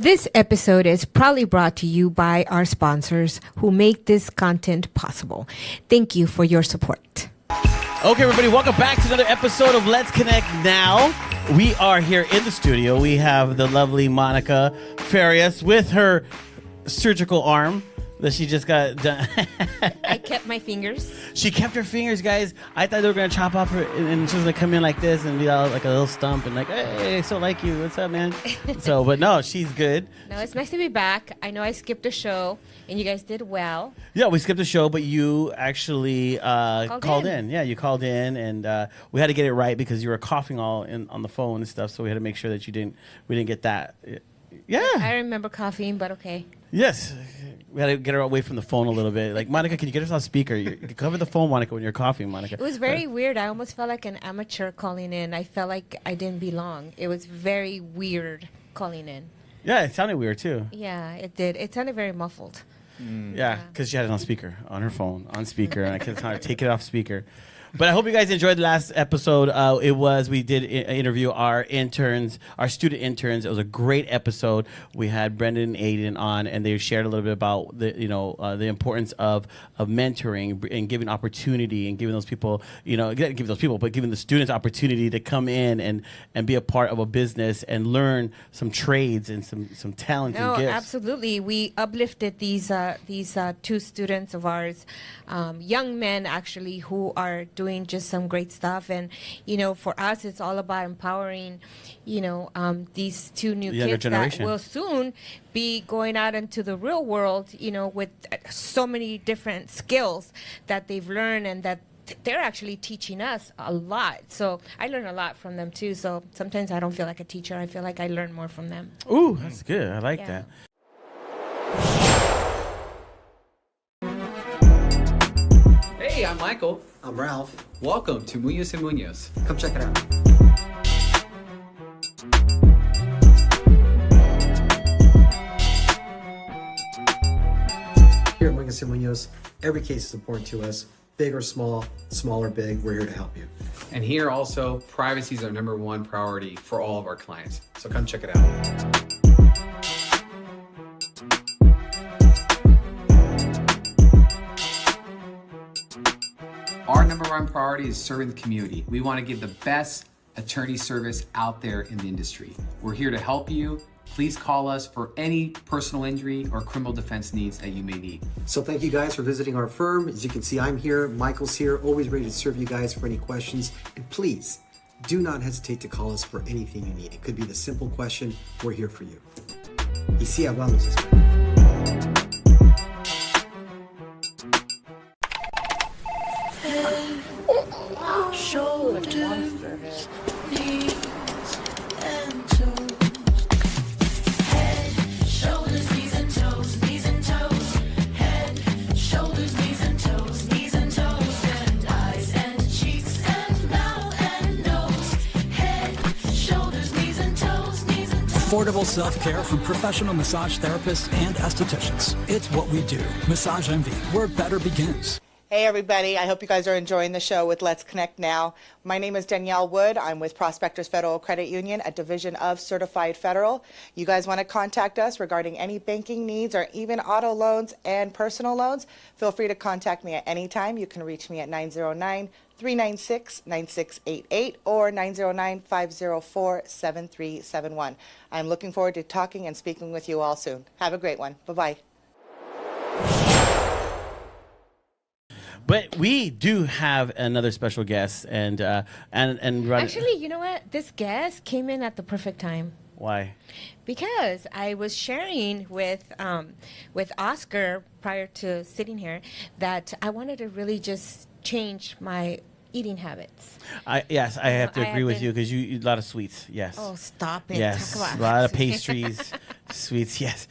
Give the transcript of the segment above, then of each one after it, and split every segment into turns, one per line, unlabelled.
This episode is proudly brought to you by our sponsors who make this content possible. Thank you for your support.
Okay, everybody, welcome back to another episode of Let's Connect Now. We are here in the studio. We have the lovely Monica Farias with her surgical arm that she just got done.
I kept my fingers.
She kept her fingers, guys. I thought they were going to chop off her, and she was going to come in like this and be all like a little stump and like, hey, I still like you. What's up, man? But no, she's good.
No, it's nice to be back. I know I skipped a show, and you guys did well.
Yeah, we skipped the show, but you actually called in. Yeah, you called in, and we had to get it right because you were coughing all on the phone and stuff, so we had to make sure that we didn't get that. Yeah.
I remember coughing, but okay.
Yes. We had to get her away from the phone a little bit. Like, Monica, can you get us on speaker? You cover the phone, Monica, when you're coughing, Monica.
It was very weird. I almost felt like an amateur calling in. I felt like I didn't belong. It was very weird calling in.
Yeah, it sounded weird, too.
Yeah, it did. It sounded very muffled.
Yeah, because she had it on speaker, on her phone, on speaker, and I couldn't tell her to take it off speaker. But I hope you guys enjoyed the last episode. We did interview our interns, our student interns. It was a great episode. We had Brendan and Aiden on, and they shared a little bit about the importance of mentoring and giving opportunity and giving those people, but giving the students opportunity to come in and be a part of a business and learn some trades and some talents and gifts.
Absolutely. We uplifted these two students of ours, young men actually, who are doing just some great stuff. And for us, it's all about empowering these two new kids that will soon be going out into the real world, with so many different skills that they've learned and that they're actually teaching us a lot. So I learn a lot from them too. So sometimes I don't feel like a teacher. I feel like I learn more from them.
Ooh, that's good. I like that.
Hey, I'm Michael.
I'm Ralph.
Welcome to Munoz & Munoz.
Come check it out. Here at Munoz & Munoz, every case is important to us. Big or small or big, we're here to help you.
And here also, privacy is our #1 priority for all of our clients. So come check it out. Our #1 priority is serving the community. We want to give the best attorney service out there in the industry. We're here to help you. Please call us for any personal injury or criminal defense needs that you may need.
So thank you guys for visiting our firm. As you can see, I'm here, Michael's here, always ready to serve you guys for any questions. And please, do not hesitate to call us for anything you need. It could be the simple question, we're here for you. Y sí, hablamos español.
Shoulders, knees, and toes. Head, shoulders, knees and toes, knees and toes. Head, shoulders, knees and toes, knees and toes. And eyes and cheeks and mouth and nose. Head, shoulders, knees and toes, knees and toes.
Affordable self-care from professional massage therapists and estheticians. It's what we do. Massage Envy, where better begins.
Hey everybody, I hope you guys are enjoying the show with Let's Connect Now. My name is Danielle Wood. I'm with Prospectors Federal Credit Union, a division of Certified Federal. You guys want to contact us regarding any banking needs or even auto loans and personal loans, feel free to contact me at any time. You can reach me at 909-396-9688 or 909-504-7371. I'm looking forward to talking and speaking with you all soon. Have a great one. Bye-bye.
But we do have another special guest, and
Actually, you know what? This guest came in at the perfect time.
Why?
Because I was sharing with Oscar prior to sitting here that I wanted to really just change my eating habits.
Yes, I have to agree with you because you eat a lot of sweets. Yes.
Oh, stop it!
Yes,
Talk about
a lot of pastries, sweets. Yes,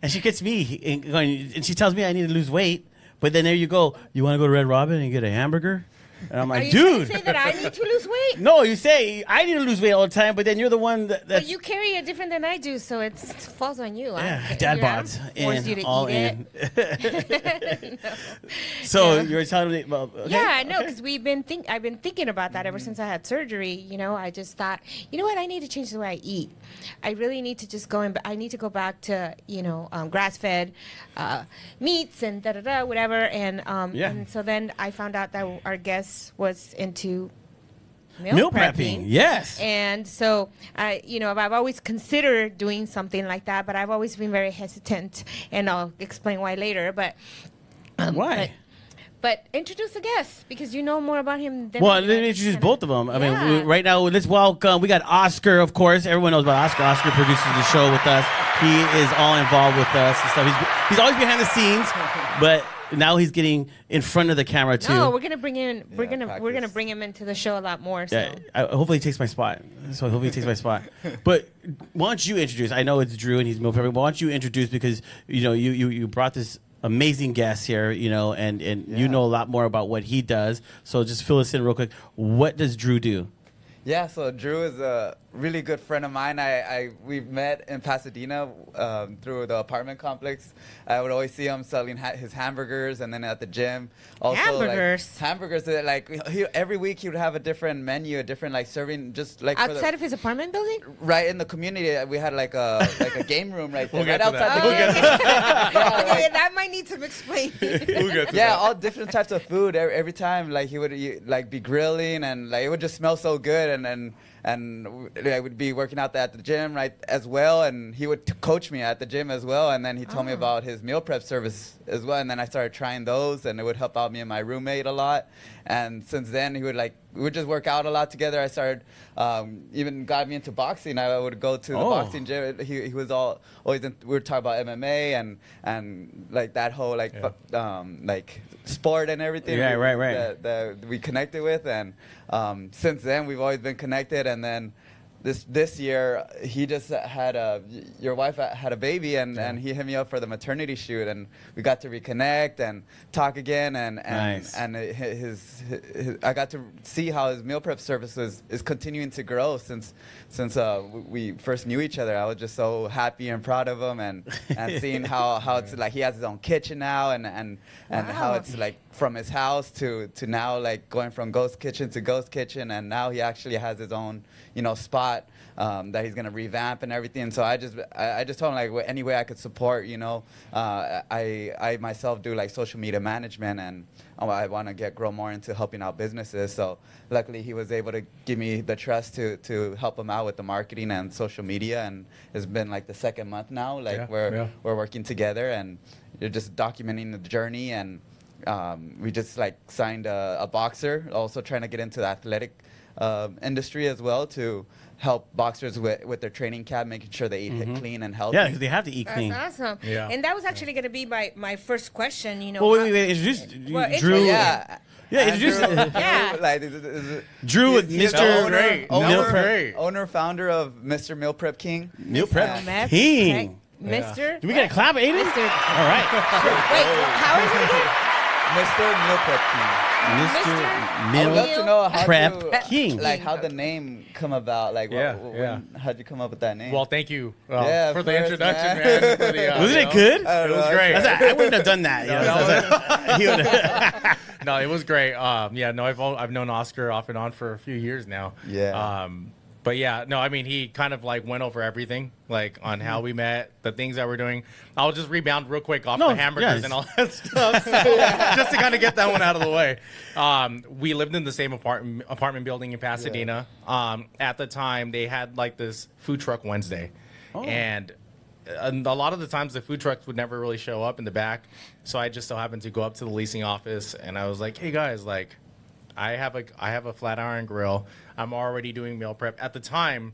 and she gets me and she tells me I need to lose weight. But then there you go. You want to go to Red Robin and get a hamburger? And I'm
Are
like,
you trying
dude.
to say that I need to lose weight?
No, you say I need to lose weight all the time, but then you're the one that's
But you carry it different than I do, so it falls on you.
dad bods
force you
in,
to
all
eat
in.
it.
So
Yeah.
you were telling me about
Yeah, no, because I've been thinking about that ever since I had surgery. You know, I just thought, you know what, I need to change the way I eat. I really need to just I need to go back to grass-fed meats and whatever. And so then I found out that our guest was into meal prepping.
Yes.
And so, I've always considered doing something like that, but I've always been very hesitant, and I'll explain why later. But
Why?
But introduce the guest because you know more about him than
Well,
me.
let me introduce both of them. I mean,
Yeah.
right now, let's welcome. We got Oscar, of course. Everyone knows about Oscar. Oscar produces the show with us. He is all involved with us and stuff. He's always behind the scenes, but now he's getting in front of the camera too.
No, we're gonna bring him. We're gonna bring him into the show a lot more. So.
Yeah, hopefully he takes my spot. But why don't you introduce? I know it's Drew and he's meal prepping. But why don't you introduce because you brought this amazing guest here, and you know a lot more about what he does. So just fill us in real quick. What does Drew do?
Yeah, so Drew is a really good friend of mine. We met in Pasadena through the apartment complex. I would always see him selling his hamburgers, and then at the gym. Also,
Hamburgers?
Hamburgers. Every week he would have a different menu, a different serving, just like
Outside of his apartment building?
right in the community. We had like a game room right there, right
get to
outside
that.
the game.
Okay, that might need some explaining.
Yeah, all different types of food every time. Like he would be grilling, and it would just smell so good, and I would be working out at the gym right as well, and he would coach me at the gym as well, and then he told me about his meal prep service as well, and then I started trying those, and it would help out me and my roommate a lot. And since then, we would just work out a lot together. I started even got me into boxing. I would go to the boxing gym. He was always we would talk about MMA and like that whole sport and everything.
Yeah, right.
That we connected with, and since then we've always been connected. And then this year he just your wife had a baby, and he hit me up for the maternity shoot, and we got to reconnect and talk again, and
Nice.
and I got to see how his meal prep service is continuing to grow since we first knew each other. I was just so happy and proud of him, and seeing how it's like he has his own kitchen now, and how it's like from his house to now, like going from ghost kitchen to ghost kitchen, and now he actually has his own spot that he's gonna revamp and everything. So I just told him any way I could support. I myself do like social media management, and I want to grow more into helping out businesses. So luckily he was able to give me the trust to help him out with the marketing and social media, and it's been like the second month now. We're working together, and you're just documenting the journey. And we just signed a boxer, also trying to get into the athletic industry as well, to help boxers with their training camp, making sure they eat clean and healthy.
Yeah, because they have to eat clean.
That's awesome.
Yeah.
And that was actually going to be my first question.
Well, wait, introduce Drew.
Yeah.
Introduce
Yeah.
Drew with
He's
Mr.
the
Great.
Meal
That was
Prep.
great.
owner, founder of Mr. Meal Prep King.
Meal Prep
Meth,
King.
Mr.
Do we get a clap, Aiden?
Mr.
All right.
Wait, how is it again?
Mr. Meal Prep King.
Mr.
I would
Meal
love to know how
Prep King.
how the name come about. How'd you come up with that name?
Well, thank you
Yeah,
for the
first,
introduction,
man.
man. For the,
Wasn't it good?
It was great.
I wouldn't have done that.
No, it was great. I've known Oscar off and on for a few years now.
Yeah.
But yeah, no, I mean, he kind of went over everything, on how we met, the things that we're doing. I'll just rebound real quick off the hamburgers and all that stuff, just to kind of get that one out of the way. We lived in the same apartment building in Pasadena. At the time, they had this food truck Wednesday, and a lot of the times the food trucks would never really show up in the back. So I just so happened to go up to the leasing office, and I was like, "Hey guys, I have a flat iron grill. I'm already doing meal prep." At the time,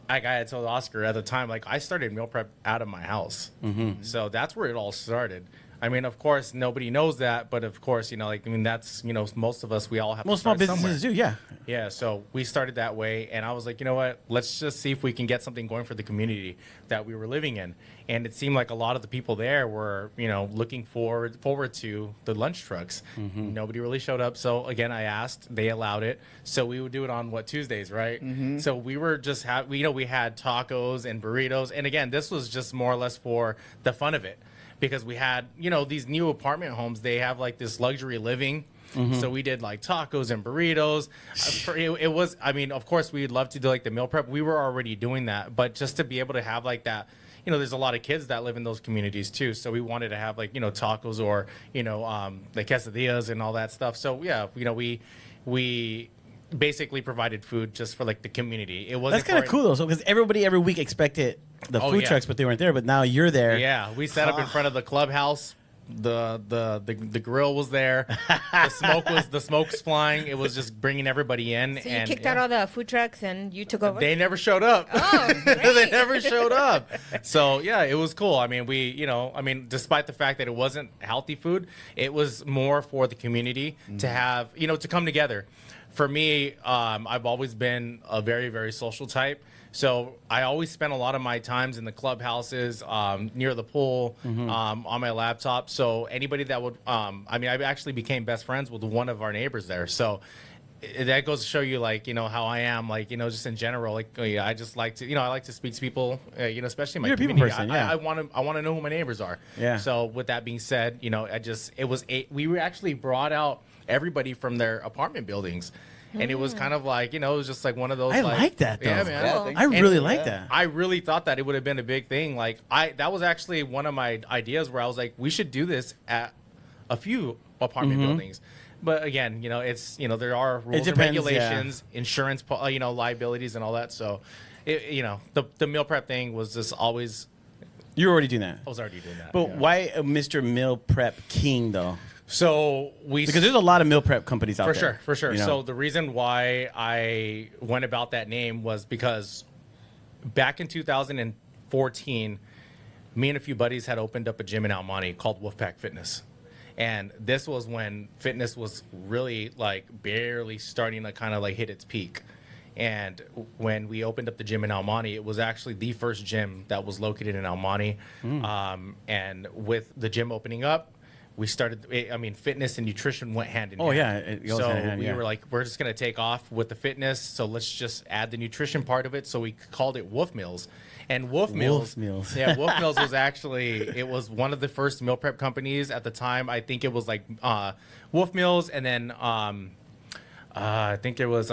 I had told Oscar at the time, I started meal prep out of my house. Mm-hmm. So that's where it all started. I mean, of course, nobody knows that, but of course, like, I mean, that's, most of us, we all have
Most
to
small
start
businesses
somewhere.
do, yeah.
Yeah, so we started that way, and I was like, you know what? Let's just see if we can get something going for the community that we were living in. And it seemed like a lot of the people there were, looking forward to the lunch trucks. Nobody really showed up. So again, I asked, they allowed it. So we would do it on Tuesdays, right? So we were just we had tacos and burritos, and again, this was just more or less for the fun of it. Because we had, these new apartment homes, they have like this luxury living. So we did like tacos and burritos. It was, I mean, of course, we'd love to do like the meal prep. We were already doing that. But just to be able to have like that, there's a lot of kids that live in those communities too. So we wanted to have like, tacos or, the quesadillas and all that stuff. So yeah, we basically provided food just for like the community. It wasn't.
That's kind of cool though, because everybody every week expected the food trucks, but they weren't there. But now you're there.
Yeah, we set up in front of the clubhouse. The grill was there. The smoke's flying. It was just bringing everybody in.
So you kicked out all the food trucks and you took over.
They never showed up.
Oh, great.
They never showed up. So yeah, it was cool. I mean, despite the fact that it wasn't healthy food, it was more for the community to have, to come together. For me, I've always been a very, very social type. So I always spent a lot of my times in the clubhouses, near the pool, on my laptop. So anybody that would, I actually became best friends with one of our neighbors there. So that goes to show you, like, how I am, like, just in general, like, I just like to, I like to speak to people, especially in my community.
You're a people person, yeah.
I want to know who my neighbors are.
Yeah.
So with that being said, we were actually brought out everybody from their apartment buildings. And it was kind of like, it was just like one of those.
I like that, though.
Yeah, man.
Yeah,
I really like that.
I really thought that it would have been a big thing. Like, that was actually one of my ideas where I was like, we should do this at a few apartment buildings. But again, it's, there are rules and regulations, insurance, liabilities and all that. So, the meal prep thing was just always.
You were already doing that.
I was already doing that.
But why Mr. Meal Prep King, though?
So
because there's a lot of meal prep companies out there.
For sure. So the reason why I went about that name was because back in 2014, me and a few buddies had opened up a gym in Almonte called Wolfpack Fitness. And this was when fitness was really like barely starting to kind of like hit its peak. And when we opened up the gym in Almonte, it was actually the first gym that was located in Almonte. And with the gym opening up, we started, fitness and nutrition went hand in hand.
Oh, yeah. It goes hand in hand,
we were like, we're just going to take off with the fitness. So let's just add the nutrition part of it. So we called it Wolf Meals. And Wolf Meals. Yeah, Wolf Meals was actually, it was one of the first meal prep companies at the time. I think it was like Wolf Meals. And then I think it was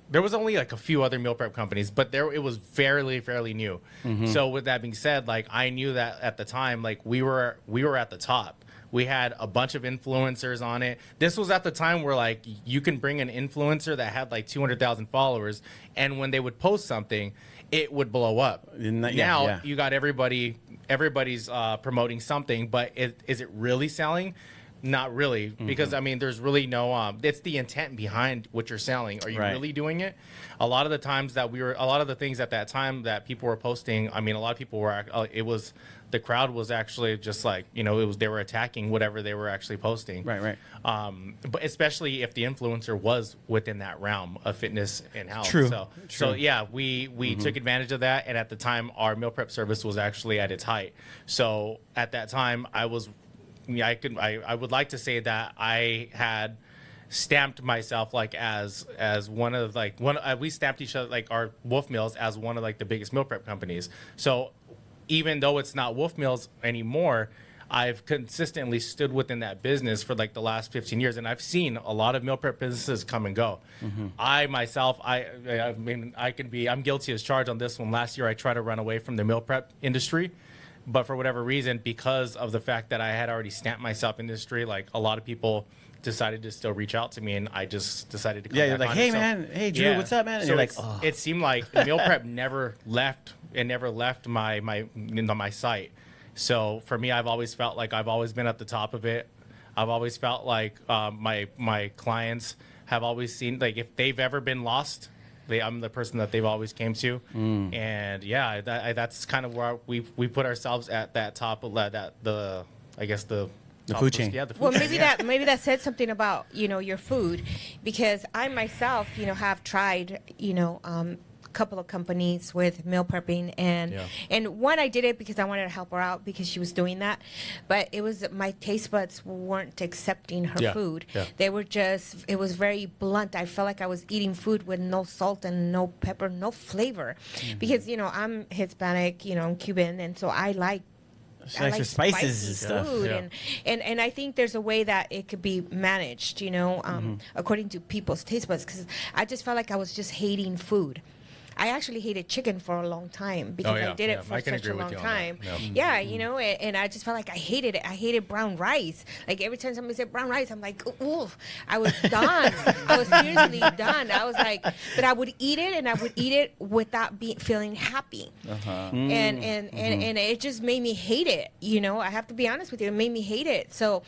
there was only like a few other meal prep companies, but it was fairly new. So with that being said, like, I knew that at the time, like, we were at the top. We had a bunch of influencers on it. This was at the time where, like, you can bring an influencer that had like 200,000 followers, and when they would post something, it would blow up. Now you got everybody's promoting something, but is it really selling? Not really, because there's really no. It's the intent behind what you're selling. Are you really doing it? A lot of the times a lot of the things at that time that people were posting. A lot of people were. The crowd was actually just like, they were attacking whatever they were actually posting.
Right.
But especially if the influencer was within that realm of fitness and health.
True.
So yeah, we took advantage of that, and at the time, our meal prep service was actually at its height. So at that time, I would like to say that I had stamped myself like as one of like we stamped each other, like our Wolf Meals, as one of like the biggest meal prep companies. So even though it's not Wolf Meals anymore, I've consistently stood within that business for like the last 15 years, and I've seen a lot of meal prep businesses come and go. I myself, I'm guilty as charged on this one. Last year, I tried to run away from the meal prep industry. But for whatever reason, because of the fact that I had already stamped myself in the industry, like, a lot of people decided to still reach out to me, and I just decided to come back
you're like,
on
hey,
it.
man, hey, Drew, what's up, man? And
so
you're like,
it seemed like meal prep never left my site. So for me, I've always felt like I've always been at the top of it. I've always felt like my clients have always seen, like, if they've ever been lost, I'm the person that they've always came to, and yeah, that's kind of where we put ourselves at that top of the
food chain.
Yeah, the food
Well,
chain,
maybe that said something about your food, because I myself have tried a couple of companies with meal prepping, and one I did it because I wanted to help her out because she was doing that, but it was my taste buds weren't accepting her food. They were it was very blunt. I felt like I was eating food with no salt and no pepper, no flavor, because I'm Hispanic, I'm Cuban, and so I like
extra spices and stuff.
Food. And I think there's a way that it could be managed, according to people's taste buds, because I just felt like I was just hating food. I actually hated chicken for a long time because I did it for such a long time. Yeah, and I just felt like I hated it. I hated brown rice. Like every time somebody said brown rice, I'm like, ooh, I was done. I was seriously done. I was like, but I would eat it, and I would eat it without feeling happy. And it just made me hate it. I have to be honest with you, it made me hate it. So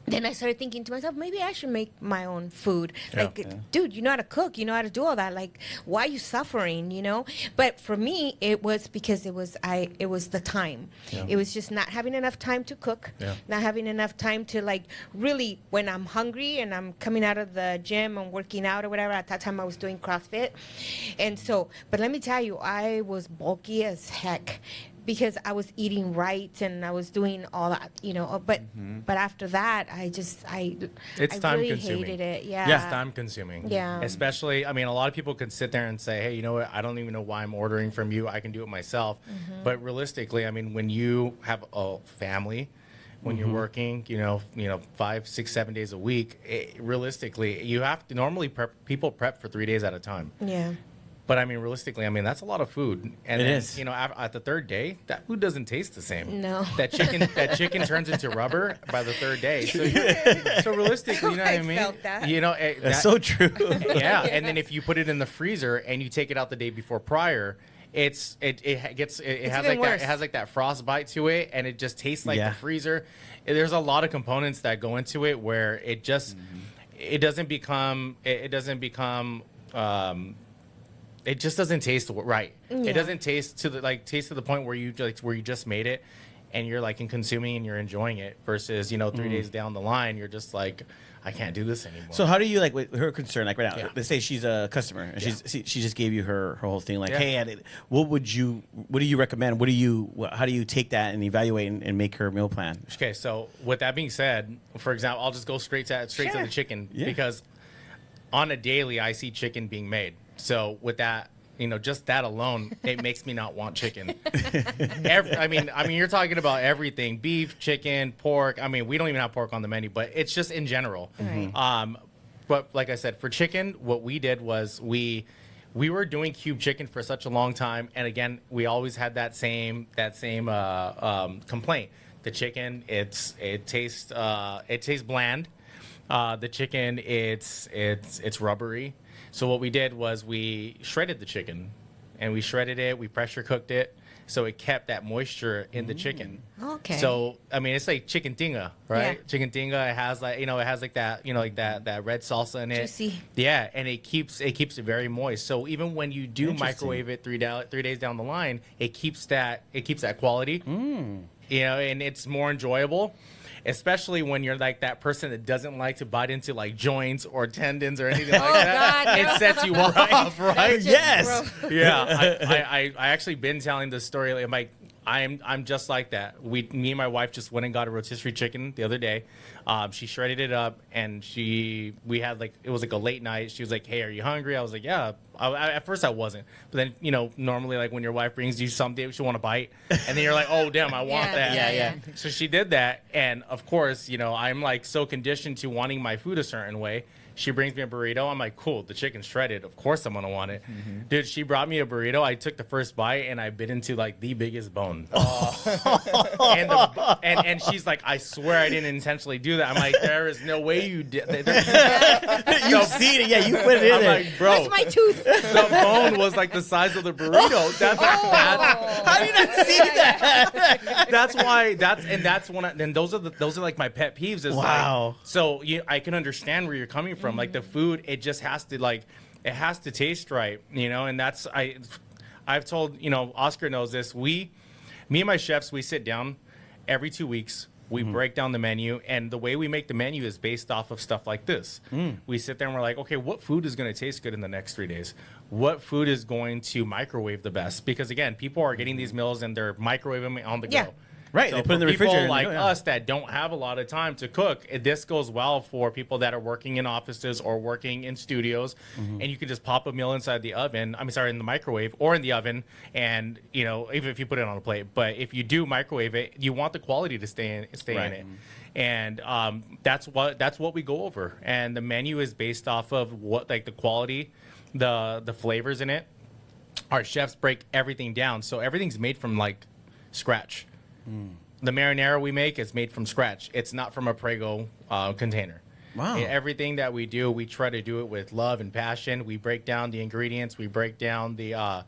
then I started thinking to myself, maybe I should make my own food. Dude, you know how to cook. You know how to do all that. Like, why are you suffering, But for me, it was because it was the time. It was just not having enough time to cook, not having enough time to, really, when I'm hungry and I'm coming out of the gym and working out or whatever. At that time, I was doing CrossFit. And so, but let me tell you, I was bulky as heck, because I was eating right and I was doing all that, but after that,
it's
I
time
really
consuming.
hated it. Yeah.
It's time consuming.
Yeah.
Especially, a lot of people can sit there and say, hey, you know what? I don't even know why I'm ordering from you. I can do it myself. But realistically, when you have a family, when you're working, 5, 6, 7 days a week, realistically, you have to normally people prep for 3 days at a time.
Yeah.
But realistically, that's a lot is. And
It
then,
is.
at the third day, that food doesn't taste the same.
No.
That chicken turns into rubber by the third day. So realistically, you know what I mean?
Felt that.
That's so true.
Yeah, and then if you put it in the freezer and you take it out the day before prior, it has that frostbite to it, and it just tastes like the freezer. There's a lot of components that go into it where it just it just doesn't taste right.
Yeah.
It doesn't taste to the point where you just made it, and you're in consuming and you're enjoying it. Versus 3 days down the line, you're just like, I can't do this anymore.
So how do you with her concern? Right now, let's say she's a customer and she just gave you her whole thing. Hey, what do you recommend? How do you take that and evaluate and make her meal plan?
Okay, so with that being said, for example, I'll just go straight to the chicken because on a daily I see chicken being made. So with that, just that alone, it makes me not want chicken. You're talking about everything: beef, chicken, pork. We don't even have pork on the menu, but it's just in general.
Right.
But like I said, for chicken, what we did was we were doing cube chicken for such a long time, and again, we always had that same complaint. The chicken, it tastes bland. The chicken, it's rubbery. So what we did was we shredded the chicken, and we shredded it. We pressure cooked it, so it kept that moisture in the chicken.
Okay.
So it's like chicken tinga, right?
Yeah.
Chicken tinga. It has that that red salsa in it.
Juicy.
Yeah, and it keeps it very moist. So even when you do microwave it 3 days down the line, it keeps that quality. And it's more enjoyable. Especially when you're that person that doesn't like to bite into joints or tendons or anything like that.
God, no.
It sets you off, right?
Yes.
Yeah. I actually been telling this story. I'm just like that. Me and my wife just went and got a rotisserie chicken the other day. She shredded it up, and we had it was a late night. She was like, "Hey, are you hungry?" I was like, "Yeah." At first I wasn't, but then normally when your wife brings you something, she want to bite, and then you're like, "Oh damn, I want that."
Yeah.
So she did that, and of course, I'm so conditioned to wanting my food a certain way. She brings me a burrito. I'm like, cool, the chicken's shredded. Of course I'm going to want it. Dude, she brought me a burrito. I took the first bite, and I bit into, the biggest bone. And she's like, I swear I didn't intentionally do that. I'm like, there is no way you did.
You've seen it. Yeah, you put it in
I'm
there.
like, bro.
Where's my tooth?
The bone was the size of the burrito.
How do you not see that?
That's why. That's one. And those are my pet peeves. Is
wow.
So I can understand where you're coming from. The food, it just has to it has to taste right, you know, and I've told, you know, Oscar knows this. Me and my chefs, we sit down every 2 weeks. We break down the menu, and the way we make the menu is based off of stuff like this. We sit there and we're like, okay, what food is going to taste good in the next 3 days? What food is going to microwave the best? Because again, people are getting these meals and they're microwaving on the go.
Right,
So
they put it in the
for people
refrigerator.
like us that don't have a lot of time to cook, this goes well for people that are working in offices or working in studios, and you can just pop a meal inside the oven. in the microwave or in the oven, and you know, even if you put it on a plate. But if you do microwave it, you want the quality to stay in it, and that's what we go over. And the menu is based off of what, like, the quality, the flavors in it. Our chefs break everything down, so everything's made from like scratch. The marinara we make is made from scratch. It's not from a Prego container.
Wow.
Everything that we do, we try to do it with love and passion. We break down the ingredients. We break down the,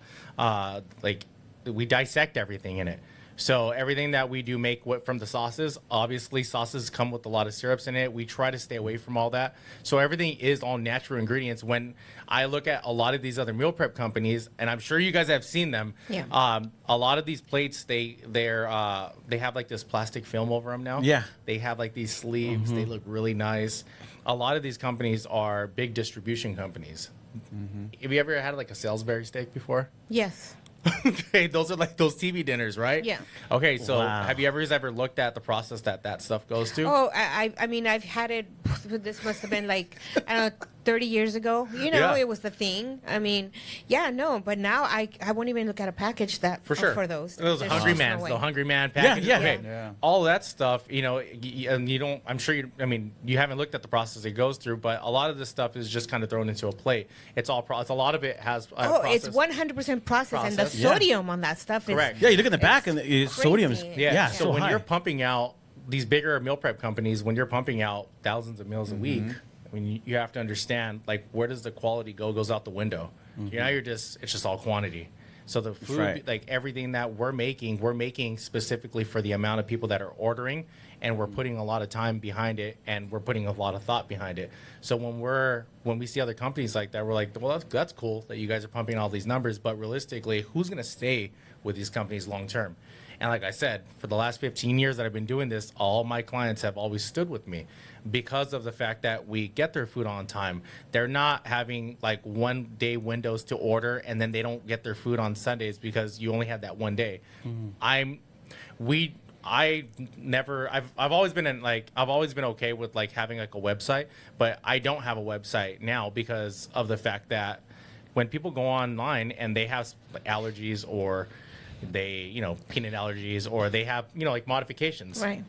we dissect everything in it. So everything that we do make from the sauces, obviously sauces come with a lot of syrups in it. We try to stay away from all that. So everything is all natural ingredients. When I look at a lot of these other meal prep companies, and I'm sure you guys have seen them, a lot of these plates, they have like this plastic film over them now.
Yeah.
They have like these sleeves. They look really nice. A lot of these companies are big distribution companies. Have you ever had like a Salisbury steak before?
Yes.
Okay, those are like those TV dinners, right?
Yeah.
Okay, so
Wow.
have you ever looked at the process that stuff goes to?
Oh, I mean, I've had it. This must have been like, I don't know, 30 years ago. You know,
Yeah.
it was the thing. I mean, but now I won't even look at a package that
For sure.
for those.
Those
There's
Hungry
just no
Mans,
way.
the Hungry Man package.
yeah.
Okay.
Yeah.
All that stuff, you know, and you don't, I'm sure I mean, you haven't looked at the process it goes through, but a lot of this stuff is just kind of thrown into a plate. It's all process. A lot of it has
It's 100% processed, and the
Processed.
Yeah.
sodium on that stuff is
Correct.
Yeah, you look in the back
it's
and the sodium's
crazy.
Yeah.
so
So when
high.
you're pumping out these bigger meal prep companies, when you're pumping out thousands of meals a week, I mean, you have to understand, like, where does the quality go? Goes out the window. You know, it's just all quantity. So the food,
right.
like everything that we're making specifically for the amount of people that are ordering, and we're putting a lot of time behind it, and we're putting a lot of thought behind it. So when we see other companies like that, we're like, well, that's cool that you guys are pumping all these numbers, but realistically, who's going to stay with these companies long term? And like I said, for the last 15 years that I've been doing this, all my clients have always stood with me because of the fact that we get their food on time. They're not having like 1 day windows to order, and then they don't get their food on Sundays because you only have that 1 day. I've always been okay with like having like a website, but I don't have a website now because of the fact that when people go online and they have allergies, or they, you know, peanut allergies, or they have, you know, like modifications.
Right.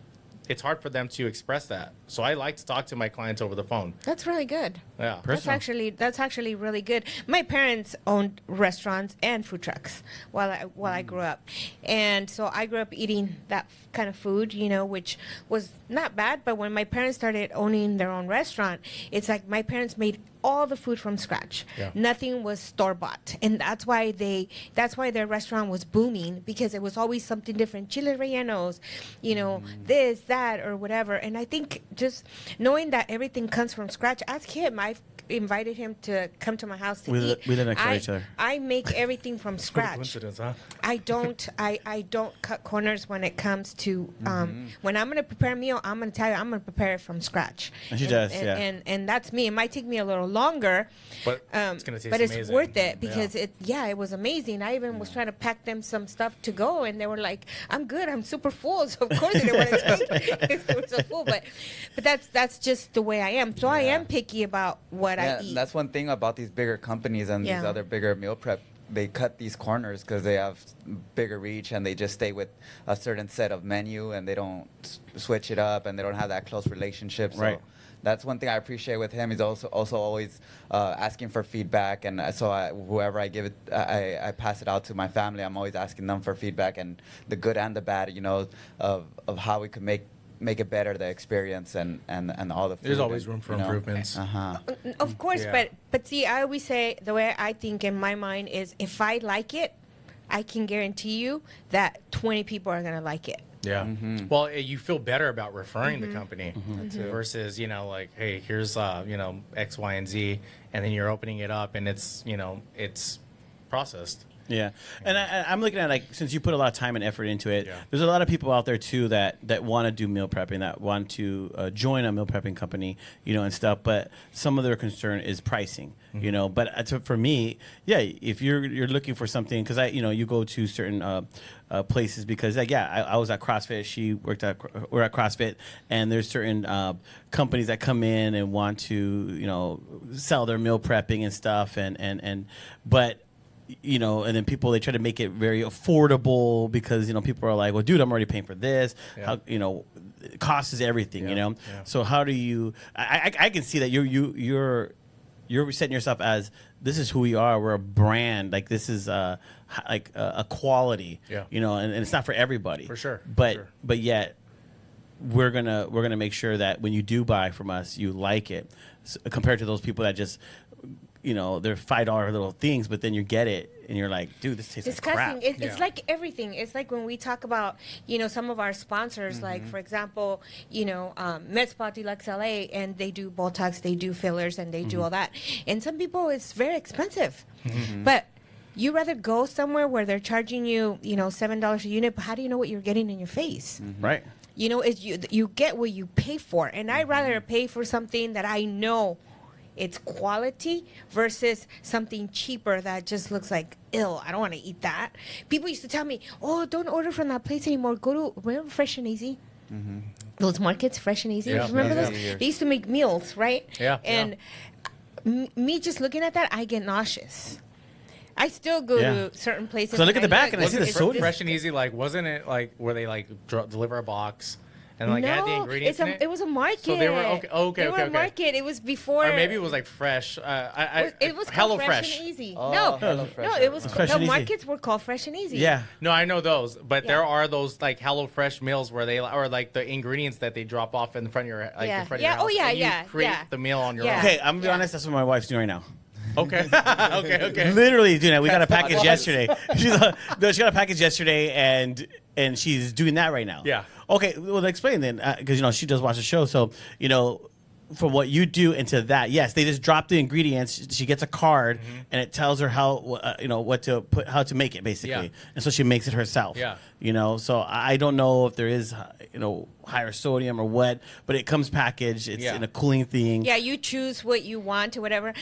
It's hard for them to express that. So I like to talk to my clients over the phone.
That's really good.
Yeah.
That's actually really good. My parents owned restaurants and food trucks while I grew up, and so I grew up eating that kind of food, you know, which was not bad. But when my parents started owning their own restaurant, it's like my parents made all the food from scratch.
Yeah.
Nothing was store bought, and that's why their restaurant was booming, because it was always something different. Chile rellenos, you know, this, that, or whatever. And I think just knowing that everything comes from scratch. Ask him. I've invited him to come to my house to eat.
We live next to each other.
I make everything from
What a
scratch.
coincidence, huh?
I don't cut corners when it comes to when I'm gonna prepare a meal. I'm gonna tell you, I'm gonna prepare it from scratch.
And she does,
and,
yeah.
And that's me. It might take me a little longer,
But it's gonna taste
but it's
amazing.
worth it, because
Yeah.
it was amazing. I even was trying to pack them some stuff to go, and they were like, "I'm good. I'm super full." So of course they didn't want to take because they were so full. But that's just the way I am. So I am picky about what I eat.
That's one thing about these bigger companies and these other bigger meal prep. They cut these corners because they have bigger reach, and they just stay with a certain set of menu, and they don't switch it up, and they don't have that close relationship. So
Right.
that's one thing I appreciate with him. He's also always asking for feedback, and whoever I give it, I pass it out to my family. I'm always asking them for feedback, and the good and the bad, you know, of how we could make it better, the experience, and all the food.
There's always
and,
room for
you know.
improvements.
Of course,
Yeah.
but see, I always say, the way I think in my mind is, if I like it, I can guarantee you that 20 people are gonna like it.
Yeah. Well, you feel better about referring the company
Too.
versus, like, hey, here's, X, Y, and Z, and then you're opening it up and it's, it's processed.
Yeah, and I'm looking at, like, since you put a lot of time and effort into it,
Yeah.
there's a lot of people out there too that want to do meal prepping, that want to join a meal prepping company, and stuff. But some of their concern is pricing, But for me, yeah, if you're looking for something, because you go to certain places because, like, I was at CrossFit. We're at CrossFit, and there's certain companies that come in and want to sell their meal prepping and stuff, but. And then they try to make it very affordable because, people are like, well, dude, I'm already paying for this.
Yeah.
How, cost is everything,
Yeah.
So how do you, I can see that you're setting yourself as, this is who we are. We're a brand. Like, this is like a quality,
Yeah.
And it's not for everybody.
For sure.
But yet we're gonna make sure that when you do buy from us, you like it, compared to those people that just, they're $5 little things, but then you get it and you're like, dude, this tastes like crap.
It's like everything. It's like when we talk about, some of our sponsors, like, for example, Med Spa Deluxe LA, and they do Botox, they do fillers, and they do all that. And some people, it's very expensive. But you rather go somewhere where they're charging you, $7 a unit, but how do you know what you're getting in your face?
Right.
You get what you pay for. And I'd rather pay for something that I know it's quality versus something cheaper that just looks like ill. I don't want to eat that. People used to tell me, oh, don't order from that place anymore. Go to, remember Fresh and Easy? Those markets, Fresh and Easy.
Yeah.
Remember
Yeah.
those? They used to make meals, right?
Yeah.
And me just looking at that, I get nauseous. I still go to certain places.
So look at the back and I see the
Wasn't
soda.
Fresh and Easy, like, wasn't it like where they like deliver a box and like add the ingredients in it?
It was a market.
So they were okay.
They were a market. It was before.
Or maybe it was like Fresh.
It was
Hello
called Fresh
Fresh.
and Easy.
Oh,
No,
HelloFresh.
no, it was
Fresh
the
and Easy.
markets were called Fresh and Easy.
Yeah.
No, I know those, but
Yeah.
there are those like Hello Fresh meals where they or like the ingredients that they drop off in front of your
Yeah.
in front of
Yeah.
your house.
Oh, yeah,
and you
yeah,
create
yeah.
the meal on your
Yeah.
own.
Okay, I'm gonna be
Yeah.
honest. That's what my wife's doing right now.
Okay. okay.
Literally doing that. We got a package yesterday. She got a package yesterday, and she's doing that right now.
Yeah.
Okay. Well, explain then, because she does watch the show. So from what you do into that, yes, they just drop the ingredients. She gets a card, and it tells her how what to put, how to make it basically,
Yeah.
and so she makes it herself.
Yeah.
So I don't know if there is higher sodium or what, but it comes packaged. It's
Yeah.
in a cooling thing.
Yeah, you choose what you want or whatever.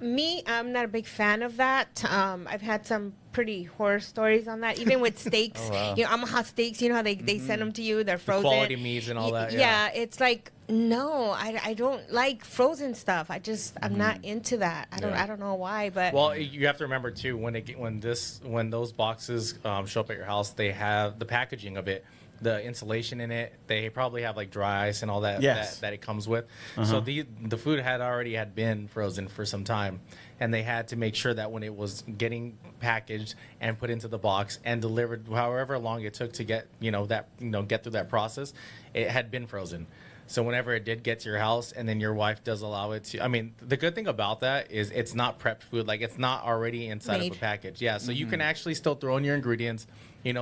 I'm not a big fan of that. I've had some pretty horror stories on that, even with steaks.
wow.
Omaha steaks, how they send them to you, they're frozen.
quality meats and all that, yeah.
Yeah, it's like, no, I don't like frozen stuff. I'm not into that. I don't know why, but
Well, you have to remember too when those boxes show up at your house, they have the packaging of it, the insulation in it. They probably have like dry ice and all that
Yes.
that it comes with. So the food had already been frozen for some time, and they had to make sure that when it was getting packaged and put into the box and delivered, however long it took to get get through that process, it had been frozen. So whenever it did get to your house, and then your wife does allow it to, I mean, the good thing about that is it's not prepped food. Like, it's not already inside
Made.
of a package. Yeah, so you can actually still throw in your ingredients,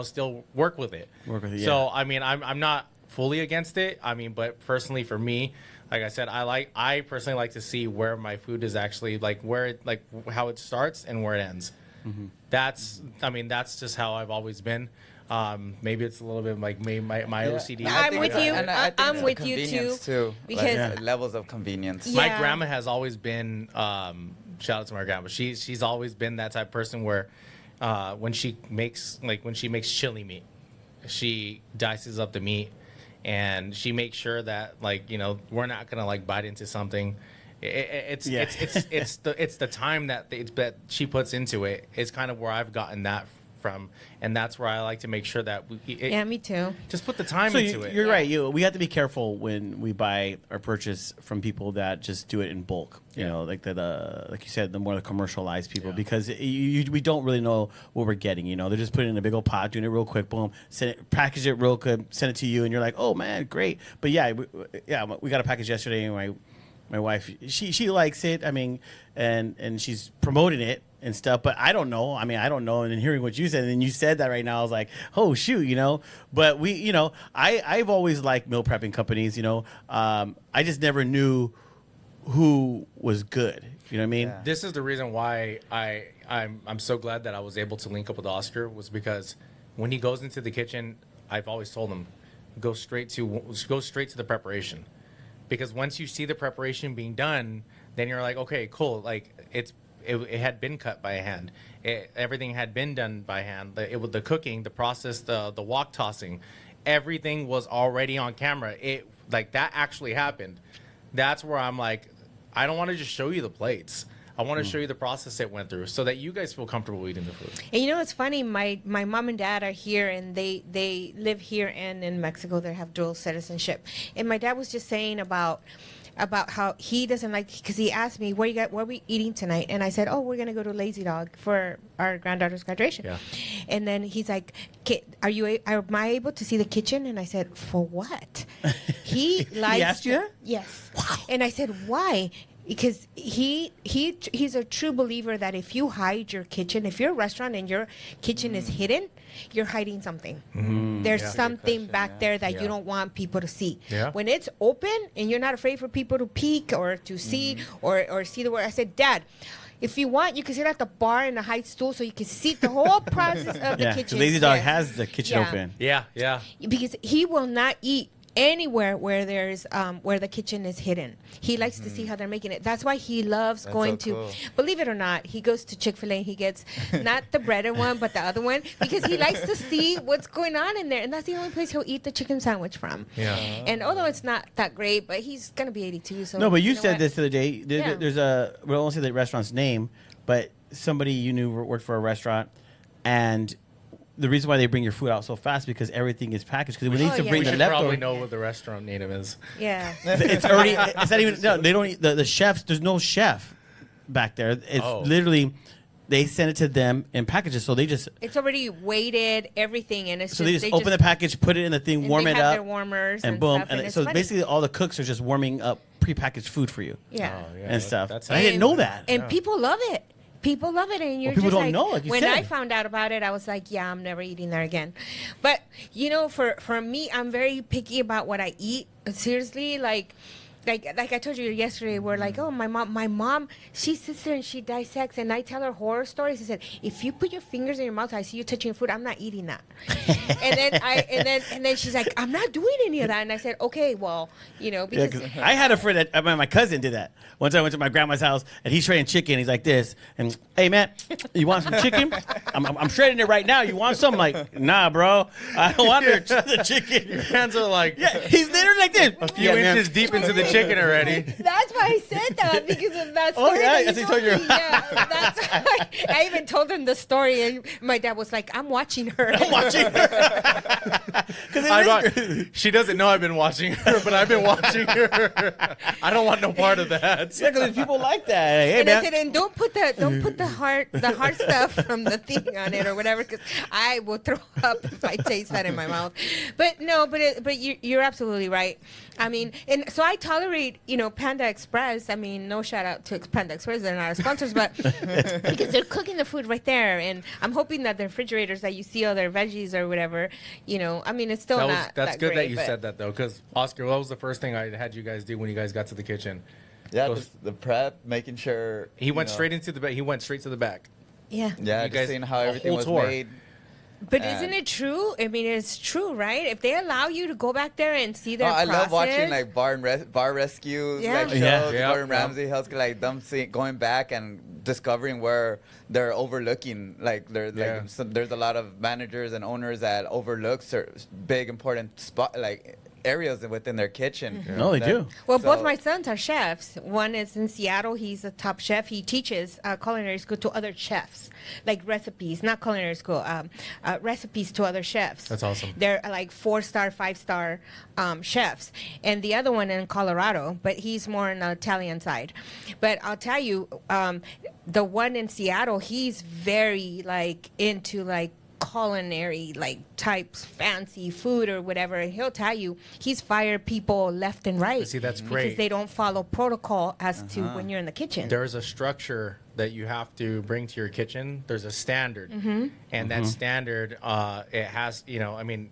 still work with it. So,
yeah.
I mean, I'm not fully against it. I mean, but personally for me, like I said, I personally like to see where my food is actually, like, how it starts and where it ends. That's just how I've always been. Maybe it's a little bit like my OCD.
I'm
think
with
it's-
you.
and I think
I'm
it's
with you
convenience
too,
Like,
because-
levels of convenience.
Yeah.
My grandma has always been shout out to my grandma. She's always been that type of person where when she makes chili meat, she dices up the meat and she makes sure that we're not gonna bite into something. It's the time that she puts into it is kind of where I've gotten that from, and that's where I like to make sure that
yeah, me too.
just put the time
So
into it.
you're right. We have to be careful when we buy or purchase from people that just do it in bulk. Like like you said, the more the commercialized people, because we don't really know what we're getting. They're just putting it in a big old pot, doing it real quick, boom, package it real quick, send it to you, and you're like, oh man, great. But we got a package yesterday, and my wife, she likes it. I mean, and she's promoting it. and stuff. But I don't know. I mean, I don't know. And then hearing what you said, and then you said that right now, I was like, oh shoot, you know. But we, you know, I've always liked meal prepping companies. You know, I just never knew who was good. You know what I mean?
Yeah.
This is the reason why I'm so glad that I was able to link up with Oscar, was because when he goes into the kitchen, I've always told him, go straight to the preparation, because once you see the preparation being done, then you're like, okay, cool. Like it had been cut by hand. Everything had been done by hand. The cooking, the process, the wok tossing, everything was already on camera. It like that actually happened. That's where I'm like, I don't want to just show you the plates. I want to show you the process it went through so that you guys feel comfortable eating the food.
And you know, it's funny. My mom and dad are here, and they live here and in Mexico. They have dual citizenship. And my dad was just saying about how he doesn't like, because he asked me, what are we eating tonight? And I said, oh, we're going to go to Lazy Dog for our granddaughter's graduation.
Yeah.
And then he's like, am I able to see the kitchen? And I said, for what? He likes.
He asked you that?
Yes. Wow. And I said, why? Because he's a true believer that if you hide your kitchen, if you're a restaurant and your kitchen is hidden, you're hiding something. There's something back there that you don't want people to see.
Yeah.
When it's open and you're not afraid for people to peek or to see or see the word, I said, Dad, if you want, you can sit at the bar in a high stool so you can see the whole process of the kitchen.
Lazy Dog has the kitchen open.
Yeah.
Because he will not eat anywhere where there's where the kitchen is hidden. He likes to see how they're making it. That's why he loves going to,
cool.
believe it or not, he goes to Chick-fil-A and he gets not the breaded one but the other one, because he likes to see what's going on in there, and that's the only place he'll eat the chicken sandwich from.
Yeah.
And although it's not that great, but he's gonna be 82, so
No, but you
know
said
what?
this the other day.
Yeah.
There's a, we won't say the restaurant's name, but somebody you knew worked for a restaurant, and the reason why they bring your food out so fast because everything is packaged. Because when they used to
yeah.
bring
We
the
should
leftover,
probably know what the restaurant name is.
Yeah.
it's already. It's not even. No, they don't. The chefs. There's no chef back there. It's literally. They send it to them in packages, so they just.
It's already weighted, everything, and it's
So they just open the package, put it in the thing,
and
warm
they
it
have
up,
their warmers
and boom.
stuff, and
And
it's
so
funny.
basically, all the cooks are just warming up prepackaged food for you
Yeah.
and stuff.
That's
I didn't know that.
And people love it. People love it, and you're
people
just
don't
like,
know, like you
when
said.
I found out about it, I was like, yeah, I'm never eating there again. But you know, for me, I'm very picky about what I eat. Seriously, like I told you yesterday, we're like, oh, my mom, she sits there and she dissects, and I tell her horror stories. I said, if you put your fingers in your mouth, I see you touching food, I'm not eating that. and then she's like, I'm not doing any of that. And I said, okay, well, you know,
Yeah,
because
'cause I had a friend that my cousin did that. One time I went to my grandma's house and he's shredding chicken. He's like this, and hey man, you want some chicken? I'm shredding it right now. You want some? I'm like, nah, bro, I don't want the chicken.
Your hands are like
He's literally like this,
a few inches deep into the chicken already.
that's why I said that, because of that
Oh,
story.
yeah,
that
as he told you.
me. Yeah, that's why. I even told him the story, and my dad was like, I'm watching her.
I'm watching her.
She doesn't know I've been watching her, but I've been watching her. I don't want no part of that.
Yeah, because people like that. Hey
And
man,
I said, and don't put the hard stuff from the thing on it or whatever, because I will throw up if I taste that in my mouth. But no, but you're absolutely right. I mean, and so I tolerate, you know, Panda Express. I mean, no shout out to Panda Express, they're not our sponsors, but because they're cooking the food right there, and I'm hoping that the refrigerators that you see all their veggies or whatever, you know, I mean, it's still
That's
that
good
great,
that you
but-
said that though, because Oscar, what was the first thing I had you guys do when you guys got to the kitchen?
Yeah,
Go-
just the prep, making sure
He went
you know,
straight into the back. He went straight to the back.
Yeah.
Yeah,
You
just
guys-
seeing how
a
everything
whole
was
tour.
made.
But
And-
isn't it true? I mean, it's true, right? If they allow you to go back there and see their
I
process.
love watching like bar rescue
Yeah.
like shows.
Yeah.
Gordon Ramsay, like them going back and discovering where they're overlooking. Like there's a lot of managers and owners that overlook big important spot like areas within their kitchen.
No, they do.
Well, both my sons are chefs. One is in Seattle. He's a top chef. He teaches culinary school to other chefs, like recipes, not culinary school, recipes to other chefs.
That's awesome.
They're like 4-star, 5-star chefs. And the other one in Colorado, but he's more on the Italian side. But I'll tell you, the one in Seattle, he's very like into like culinary like types fancy food or whatever, he'll tell you he's fired people left and right.
See, that's great.
Because they don't follow protocol as to when you're in the kitchen.
There's a structure that you have to bring to your kitchen. There's a standard, and that standard, it has, I mean,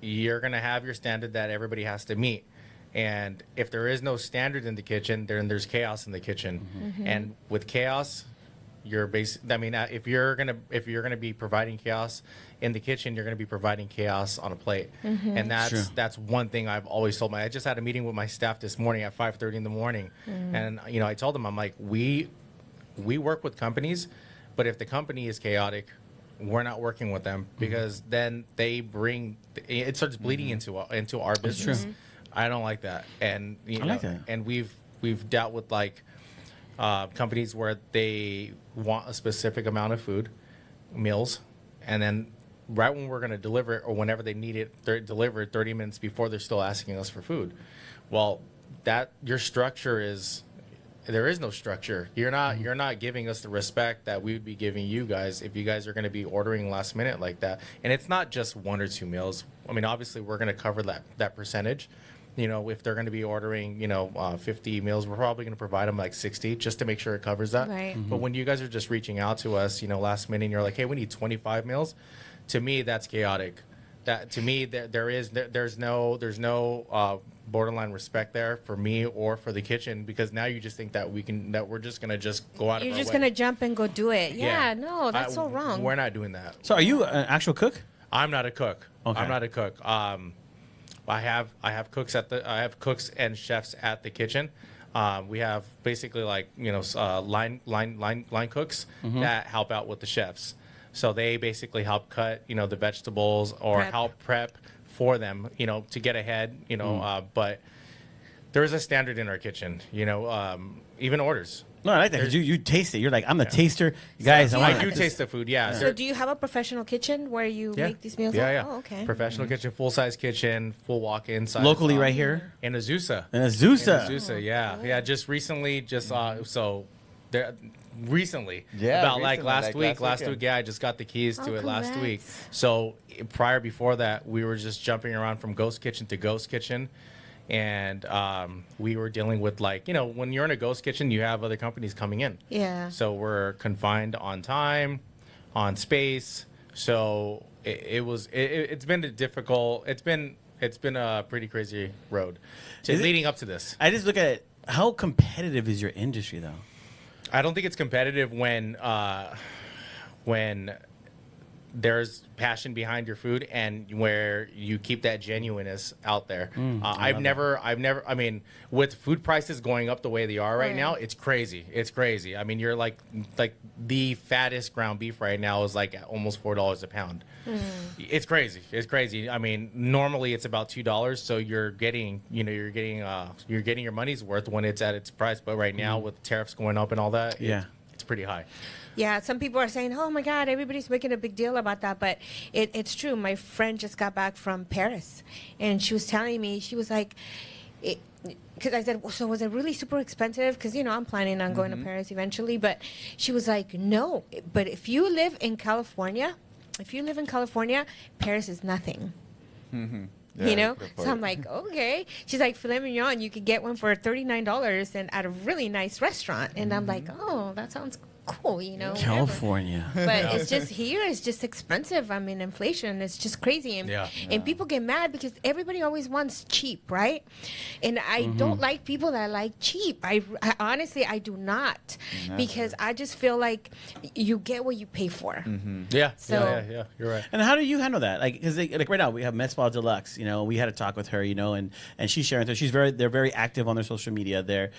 you're gonna have your standard that everybody has to meet. And if there is no standard in the kitchen, then there's chaos in the kitchen. And with chaos, you're if you're gonna be providing chaos in the kitchen, you're gonna be providing chaos on a plate. And that's one thing I've always told I just had a meeting with my staff this morning at 5:30 in the morning, and I told them, I'm like, we work with companies, but if the company is chaotic, we're not working with them, because then it starts bleeding into our business. I don't like that, and
like that.
And we've dealt with like companies where they want a specific amount of food, meals, and then right when we're going to deliver it, or whenever they need it, they're delivered 30 minutes before, they're still asking us for food. Well, your structure is. There is no structure. You're not giving us the respect that we would be giving you guys if you guys are going to be ordering last minute like that. And it's not just 1 or 2 meals. I mean, obviously we're going to cover that percentage. If they're going to be ordering, 50 meals, we're probably going to provide them like 60 just to make sure it covers that.
Right.
But when you guys are just reaching out to us, last minute, and you're like, hey, we need 25 meals. To me, that's chaotic. That to me, there's no borderline respect there for me or for the kitchen, because now you just think that we're just gonna just go out.
You're just gonna jump and go do it. Yeah, no, that's so wrong.
We're not doing that.
So are you an actual cook?
I'm not a cook.
Okay.
I'm not a cook. I have cooks and chefs at the kitchen. We have basically like line cooks that help out with the chefs. So they basically help cut the vegetables or help prep for them, to get ahead, but there is a standard in our kitchen, even orders.
No, I like that, because you taste it. You're like, I'm the taster. You guys,
I do taste the food, yeah.
So do you have a professional kitchen where you make these meals?
Yeah.
Oh, okay.
Professional kitchen, full-size kitchen, full walk-in size.
Locally right here?
In Azusa. Yeah. Just recently, recently.
Yeah,
about
recently,
like last week.
last weekend.
I just got the keys to it last
congrats.
week. So before that, we were just jumping around from ghost kitchen to ghost kitchen. And we were dealing with when you're in a ghost kitchen, you have other companies coming in.
Yeah.
So we're confined on time, on space. So it's been a pretty crazy road leading up to this.
I just look at it. How competitive is your industry, though?
I don't think it's competitive when there's passion behind your food and where you keep that genuineness out there. I've never, I mean, with food prices going up the way they are right now, it's crazy. It's crazy. I mean, you're like the fattest ground beef right now is like almost $4 a pound. It's crazy. It's crazy. I mean, normally it's about $2, so you're getting your money's worth when it's at its price. But right now, with tariffs going up and all that, it's pretty high.
Yeah, some people are saying, oh my God, everybody's making a big deal about that. But it's true. My friend just got back from Paris, and she was telling me, she was like, because I said, well, so was it really super expensive? Because, I'm planning on going to Paris eventually. But she was like, no. But if you live in California, Paris is nothing.
Yeah,
so I'm like, okay. She's like, filet mignon, you could get one for $39 and at a really nice restaurant. And I'm like, oh, that sounds cool,
California.
But it's just here, it's just expensive. I mean, inflation is just crazy. And people get mad because everybody always wants cheap, right? And I don't like people that like cheap. I honestly, I do not. Because I just feel like you get what you pay for.
Yeah.
So,
yeah, you're right.
And how do you handle that? Because right now we have Mezcal Deluxe. We had a talk with her. And she's sharing. They're very active on their social media. They're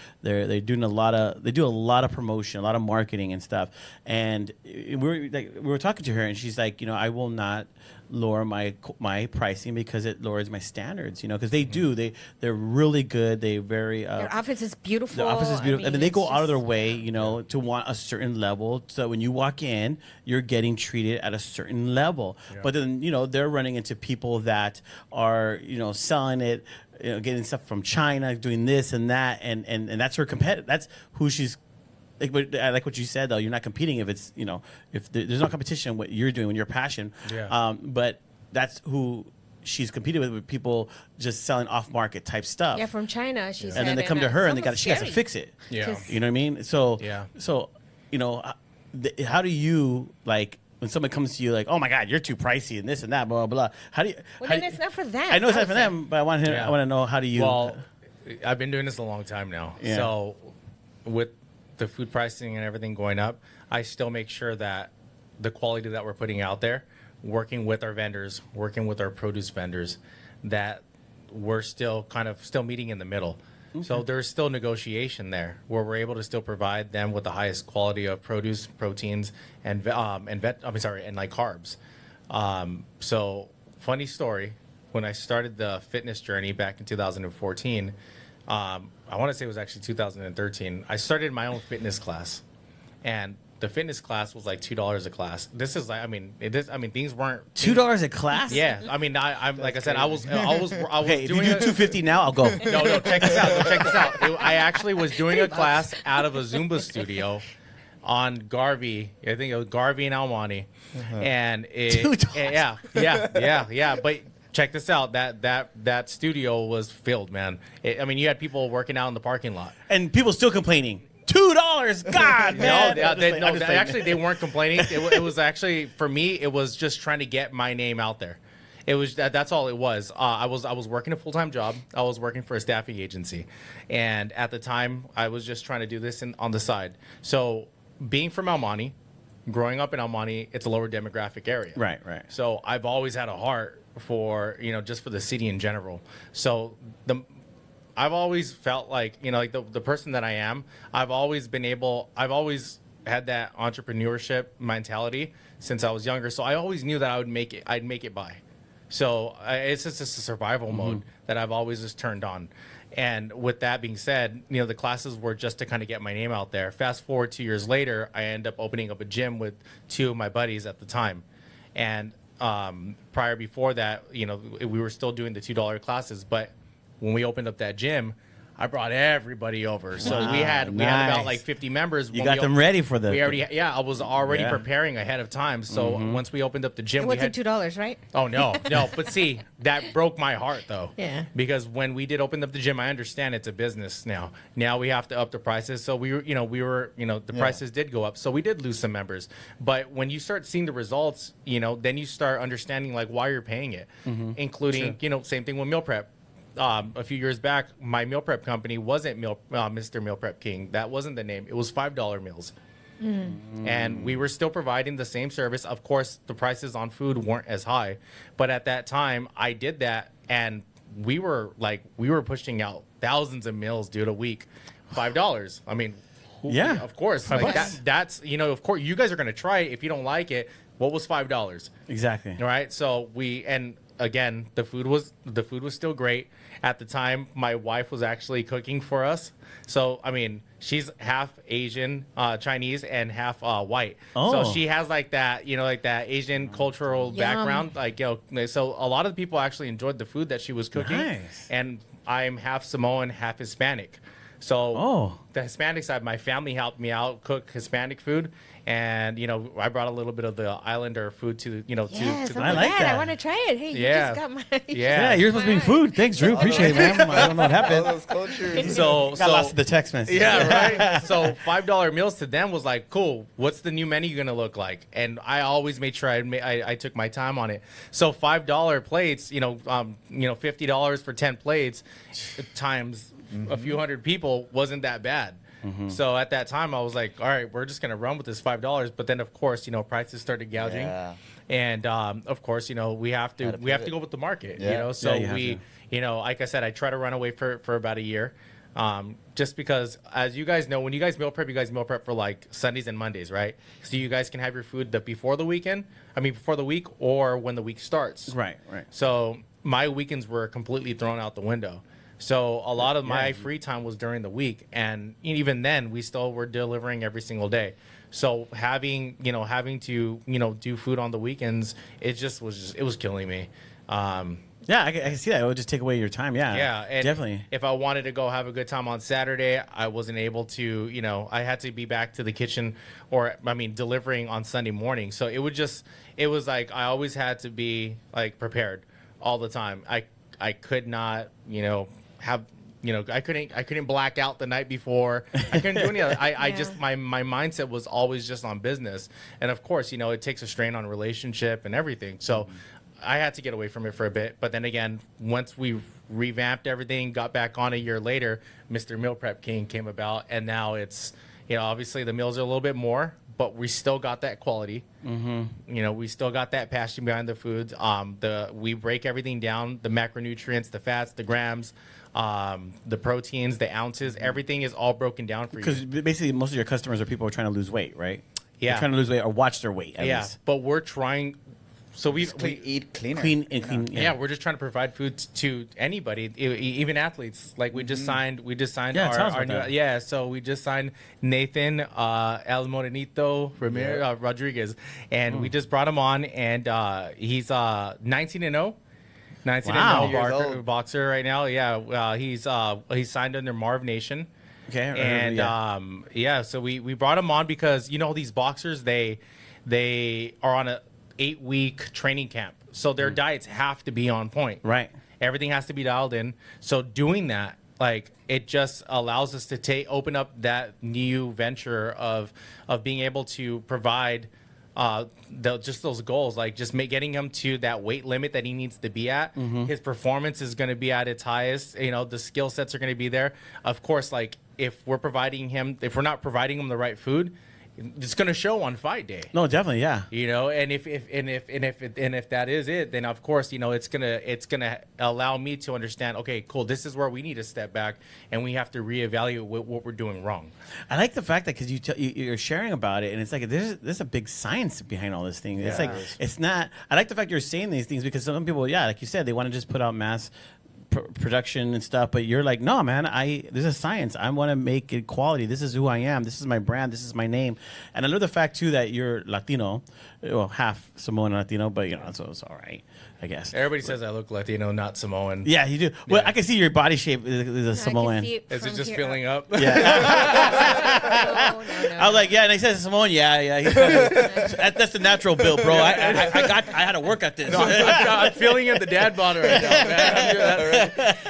doing a lot of promotion, a lot of marketing and stuff. And we were talking to her, and she's like, I will not lower my pricing because it lowers my standards. Because they're really good. They very
their office is beautiful.
Their office is beautiful, and then they go out of their way,
yeah.
to want a certain level. So when you walk in, you're getting treated at a certain level. Yeah. But then they're running into people that are selling it, getting stuff from China, doing this and that, and that's her competitor. That's who she's I like what you said though. You're not competing if it's if there's no competition. What you're doing, when your passion.
Yeah.
But that's who she's competed with people just selling off market type stuff.
Yeah, from China. She said.
And then they come to her and she has to
scary.
fix it.
Yeah.
You know what I mean? So
Yeah.
So how do you like? When someone comes to you like, oh my God, you're too pricey and this and that, blah, blah, blah. How do you...
Well, then it's not for them.
I know it's not for them, but I want to know, how do you...
Well, I've been doing this a long time now.
Yeah.
So with the food pricing and everything going up, I still make sure that the quality that we're putting out there, working with our vendors, working with our produce vendors, that we're still meeting in the middle. So there's still negotiation there where we're able to still provide them with the highest quality of produce, proteins, and like carbs. So funny story, when I started the fitness journey back in 2014, I want to say it was actually 2013. I started my own fitness class, and the fitness class was like $2 a class. This is like, things weren't
$2 a class.
Yeah, I'm like I said, I was
Okay, if you
doing
do 250 now, I'll go.
No, check this out. Check this out. I actually was doing a class out of a Zumba studio on Garvey. I think it was Garvey and Almani, and yeah. But check this out. That studio was filled, man. You had people working out in the parking lot,
and people still complaining. $2, God, man.
They weren't complaining. It was actually, for me, it was just trying to get my name out there. It was that's all it was. I was working a full-time job. I was working for a staffing agency, and at the time, I was just trying to do this on the side. So, being from Almani, growing up in Almani, it's a lower demographic area.
Right.
So I've always had a heart for just for the city in general. So I've always felt like, like the person that I am, I've always had that entrepreneurship mentality since I was younger. So I always knew that I'd make it by. So it's just a survival mode that I've always just turned on. And with that being said, the classes were just to kind of get my name out there. Fast forward 2 years later, I end up opening up a gym with two of my buddies at the time. And before that, we were still doing the $2 classes, but when we opened up that gym, I brought everybody over. So we had about like 50 members.
You got them ready for the...
I was already preparing ahead of time. So once we opened up the gym,
it wasn't $2, right?
Oh, no. But see, that broke my heart, though.
Yeah.
Because when we did open up the gym, I understand it's a business now. Now we have to up the prices. So the prices did go up. So we did lose some members. But when you start seeing the results, then you start understanding like why you're paying it, including, same thing with meal prep. A few years back, my meal prep company wasn't Mr. Meal Prep King. That wasn't the name. It was $5 meals. And we were still providing the same service. Of course, the prices on food weren't as high. But at that time, I did that, and we were pushing out thousands of meals, dude, a week. $5. Of course. Like that's, of course, you guys are going to try it. If you don't like it, what was $5?
Exactly.
All right. So again, the food was still great. At the time, my wife was actually cooking for us. So, she's half Asian, Chinese, and half white.
Oh.
So she has like that, like that Asian cultural background. So a lot of the people actually enjoyed the food that she was cooking.
Nice.
And I'm half Samoan, half Hispanic. So the Hispanic side, my family helped me out cook Hispanic food. And, I brought a little bit of the islander food to
I like
that.
I want to try it. Hey, you just got my...
Yeah, you're supposed to be food. Thanks, Drew. Appreciate it, man. I don't know what happened.
All those cultures.
Got lost in the text message.
Yeah, right. So $5 meals to them was like, cool. What's the new menu going to look like? And I always made sure I took my time on it. So $5 plates, $50 for 10 plates times a few hundred people wasn't that bad. So at that time, I was like, all right, we're just going to run with this $5. But then, of course, prices started gouging. Yeah. And, of course, we have to go with the market, So like I said, I try to run away for about a year. Just because, as you guys know, when you guys meal prep for like Sundays and Mondays, right? So you guys can have your food before the week or when the week starts.
Right.
So my weekends were completely thrown out the window. So a lot of my free time was during the week, and even then, we still were delivering every single day. So having to do food on the weekends, it was killing me.
Yeah, I can see that. It would just take away your time. Yeah.
Yeah, and
definitely.
if I wanted to go have a good time on Saturday, I wasn't able to. I had to be back to the kitchen, delivering on Sunday morning. So it was like I always had to be like prepared all the time. I could not, have. I couldn't black out the night before. I couldn't do any of that. I just, my mindset was always just on business. And of course, it takes a strain on relationship and everything. So I had to get away from it for a bit. But then again, once we revamped everything, got back on a year later, Mr. Meal Prep King came about. And now it's, obviously the meals are a little bit more, but we still got that quality. Mm-hmm. We still got that passion behind the foods. We break everything down, the macronutrients, the fats, the grams, the proteins, the ounces, everything is all broken down for you.
Because basically most of your customers are people who are trying to lose weight, right?
Yeah.
They're trying to lose weight or watch their weight, at least.
But we're trying... So we
eat cleaner.
Clean and clean.
Yeah, we're just trying to provide food to anybody, even athletes. Like we just signed our new, so we just signed Nathan El Morenito Rodriguez, and we just brought him on, and he's 19-0. 19-0 boxer right now. Yeah, he's signed under Marv Nation.
Okay,
and so we brought him on because these boxers they are on a 8-week training camp, so their diets have to be on point.
Right.
Everything has to be dialed in. So doing that, like, it just allows us to open up that new venture of being able to provide just those goals, like just getting him to that weight limit that he needs to be at. His performance is going to be at its highest. The skill sets are going to be there. Of course, like if we're not providing him the right food, it's gonna show on fight day.
No, definitely, yeah.
And if that is it, then of course, it's gonna allow me to understand. Okay, cool. This is where we need to step back, and we have to reevaluate what we're doing wrong.
I like the fact that because you're sharing about it, and it's like there's a big science behind all this thing. It's like it's not. I like the fact you're saying these things because some people, like you said, they want to just put out mass production and stuff, but you're like, no, man, this is science. I want to make it quality. This is who I am. This is my brand. This is my name. And I love the fact too that you're Latino, well, half Samoan Latino, but so it's all right, I guess.
Everybody says I look Latino, not Samoan.
Yeah, you do. Well, I can see your body shape is a Samoan.
Is it just filling up?
Yeah.
No.
I was like, and he says Samoan. Yeah. That's the natural build, bro. I had to work at this.
No, I'm feeling at the dad bod right now, man.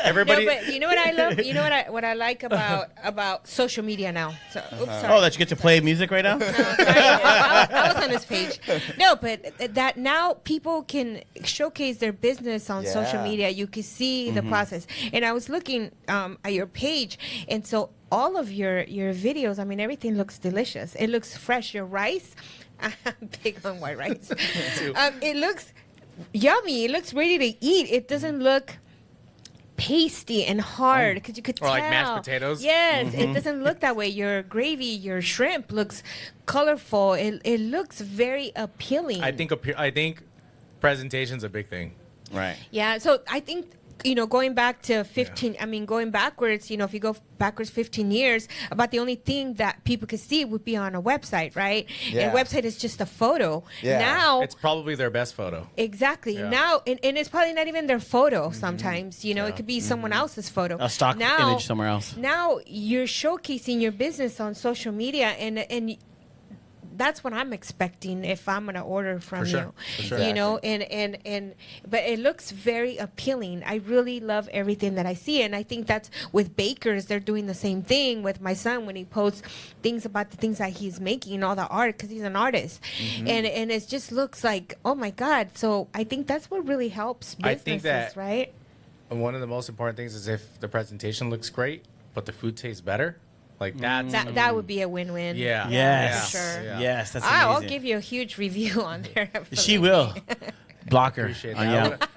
Everybody.
No, but you know what I love? You know what I like about social media now? So, oops, sorry.
Oh, that you get to play music right now?
No, sorry. I was on this page. No, but that now people can showcase their business on social media. You can see the process. And I was looking at your page, and so all of your videos, everything looks delicious. It looks fresh. Your rice, I'm big on white rice. It looks yummy. It looks ready to eat. It doesn't look pasty and hard because you could tell.
Or like mashed potatoes.
Yes, it doesn't look that way. Your gravy, your shrimp looks colorful. It looks very appealing.
I think presentation's a big thing.
Right.
Yeah. So I think going back to 15. Going backwards. If you go backwards 15 years, about the only thing that people could see would be on a website, right?
Yeah.
And website is just a photo.
Yeah.
Now
It's probably their best photo.
exactly.
Yeah.
Now, and it's probably not even their photo. Sometimes it could be someone else's photo.
A stock image somewhere else.
Now you're showcasing your business on social media, and that's what I'm expecting if I'm gonna order from you.
For sure.
But it looks very appealing. I really love everything that I see, and I think that's with bakers. They're doing the same thing with my son when he posts things about the things that he's making, all the art, because he's an artist, and it just looks like, oh my God. So I think that's what really helps businesses,
I think that
right?
one of the most important things is if the presentation looks great, but the food tastes better. Like
That would be a win-win.
Yeah.
Yes.
For sure.
Yeah.
Yes, that's amazing.
I'll give you a huge review on there.
She will. Blocker.
Appreciate
on
that.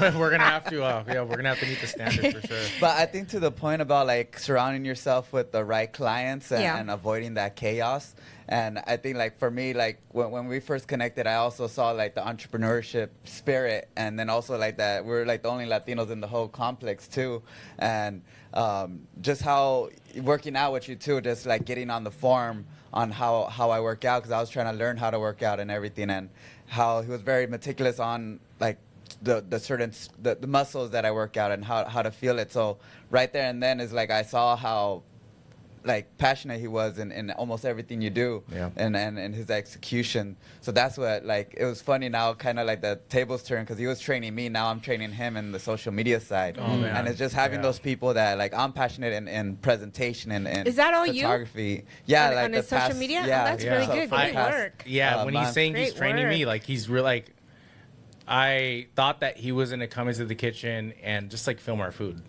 Yelp.
We're gonna have to meet the standard for sure.
But I think to the point about like surrounding yourself with the right clients
Yeah.
and avoiding that chaos. And I think like for me, like when we first connected, I also saw like the entrepreneurship spirit, and then also like that we're like the only Latinos in the whole complex too, and just how working out with you too, just like getting on the form on how I work out, because I was trying to learn how to work out and everything, and how he was very meticulous on like the certain the muscles that I work out and how to feel it. So right there and then is like I saw how like passionate he was in almost everything you do, and his execution. So that's what, like, it was funny now, kind of like the tables turn, because he was training me, now I'm training him in the social media side. And it's just having those people that, like, I'm passionate in presentation and
is that all
photography.
On his social media?
Yeah,
that's really good. Great work.
Yeah, when he's saying he's
Great
training me,
work.
like, he's real, like, I thought that he was gonna come into the kitchen and just like film our food.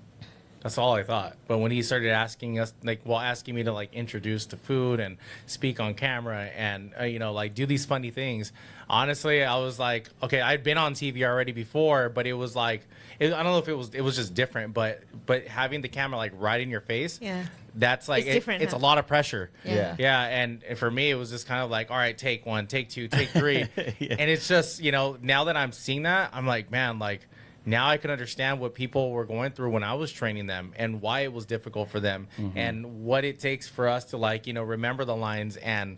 That's all I thought. But when he started asking us, asking me to like introduce the food and speak on camera and like do these funny things, honestly, I was like, okay, I'd been on TV already before, but it was like, I don't know if it was just different, but having the camera like right in your face, that's like
It's different,
it's
huh?
a lot of pressure.
Yeah.
And for me, it was just kind of like, all right, take one, take two, take three, and it's just now that I'm seeing that, I'm like, man, like. Now I can understand what people were going through when I was training them and why it was difficult for them and what it takes for us to remember the lines and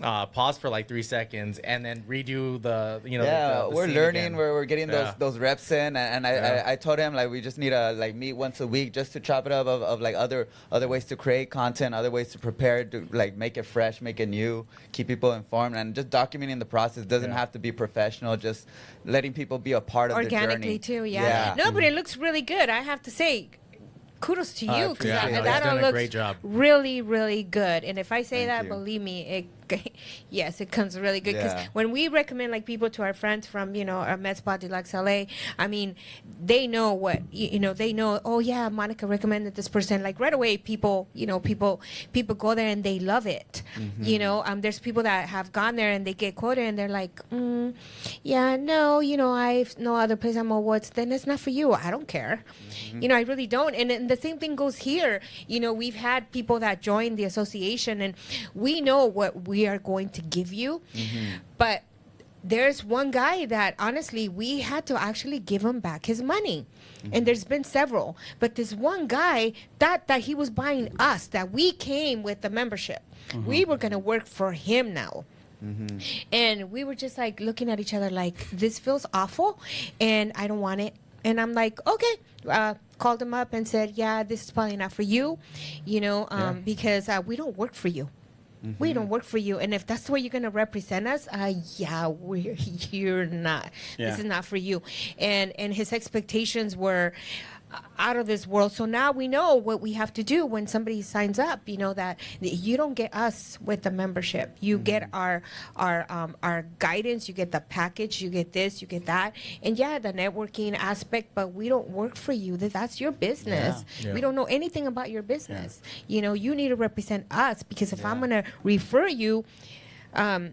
pause for like 3 seconds and then redo the
we're
scene
learning
again.
we're getting those reps in, and I told him like we just need to like meet once a week just to chop it up of like other ways to create content, other ways to prepare, to like make it fresh, make it new, keep people informed, and just documenting the process. Doesn't have to be professional, just letting people be a part of the journey.
Organically too, no, but it looks really good, I have to say. Kudos to you, because
appreciate it.
that
He's done
all
a
looks
great job.
really, really good. And if I say
Thank
that,
you.
believe me, yes, it comes really good. Because
Yeah.
when we recommend like people to our friends from our Med Spa Deluxe LA, I mean, they know what they know. Oh yeah, Monica recommended this person. Like right away, people go there and they love it. There's people that have gone there and they get quoted and they're like, yeah, no, I've no other place. I'm all, then it's not for you. I don't care. I really don't. And the same thing goes here. We've had people that join the association and we know what we are going to give you. But there's one guy that honestly we had to actually give him back his money. And there's been several. But this one guy that he was buying us, that we came with the membership. We were going to work for him now. And we were just like looking at each other like, this feels awful and I don't want it. And I'm like, okay. Called him up and said, yeah, this is probably not for you, because we don't work for you. We don't work for you. And if that's the way you're going to represent us, you're not. This is not for you. And his expectations were out of this world. So now we know what we have to do when somebody signs up, that you don't get us with the membership. You get our guidance, you get the package, you get this, you get that. And the networking aspect, but we don't work for you. That's your business. We don't know anything about your business. You need to represent us, because if I'm going to refer you, I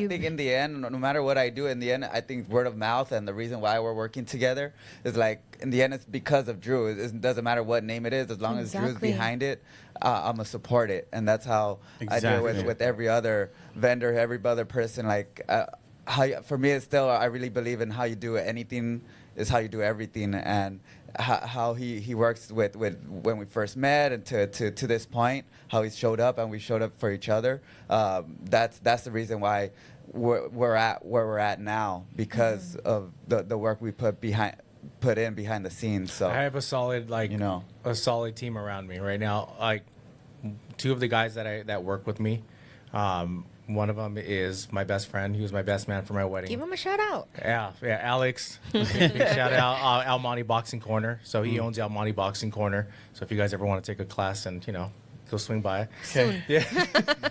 think in the end, no matter what I do, in the end, I think word of mouth and the reason why we're working together is like, in the end, it's because of Drew. It doesn't matter what name it is, as long as Drew's behind it, I'm gonna support it, and that's how I do it with every other vendor, every other person. Like, for me, it's still, I really believe in how you do anything is how you do everything, and how he works with when we first met and to this point, how he showed up and we showed up for each other. That's the reason why we're at where we're at now, because of the work we put in behind the scenes. So
I have a solid a solid team around me right now. Like 2 of the guys that work with me. One of them is my best friend. He was my best man for my wedding.
give him a shout out.
Yeah, Alex. Shout out Almonte Boxing Corner. So he owns the Almonte Boxing Corner. So if you guys ever want to take a class and go swing by.
Soon.
Yeah.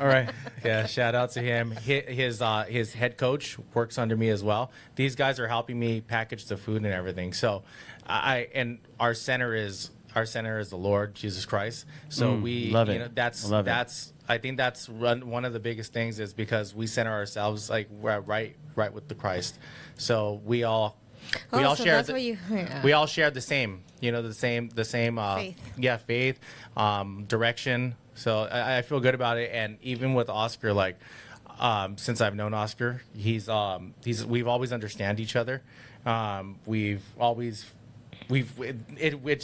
All right. Yeah. Shout out to him. His head coach works under me as well. These guys are helping me package the food and everything. So and our center is the Lord Jesus Christ. So we
love it.
I think that's one of the biggest things, is because we center ourselves like right with the Christ. So we all share we all share the same, the same
Faith.
Faith, direction. So I feel good about it. And even with Oscar, like since I've known Oscar, we've always understand each other. It's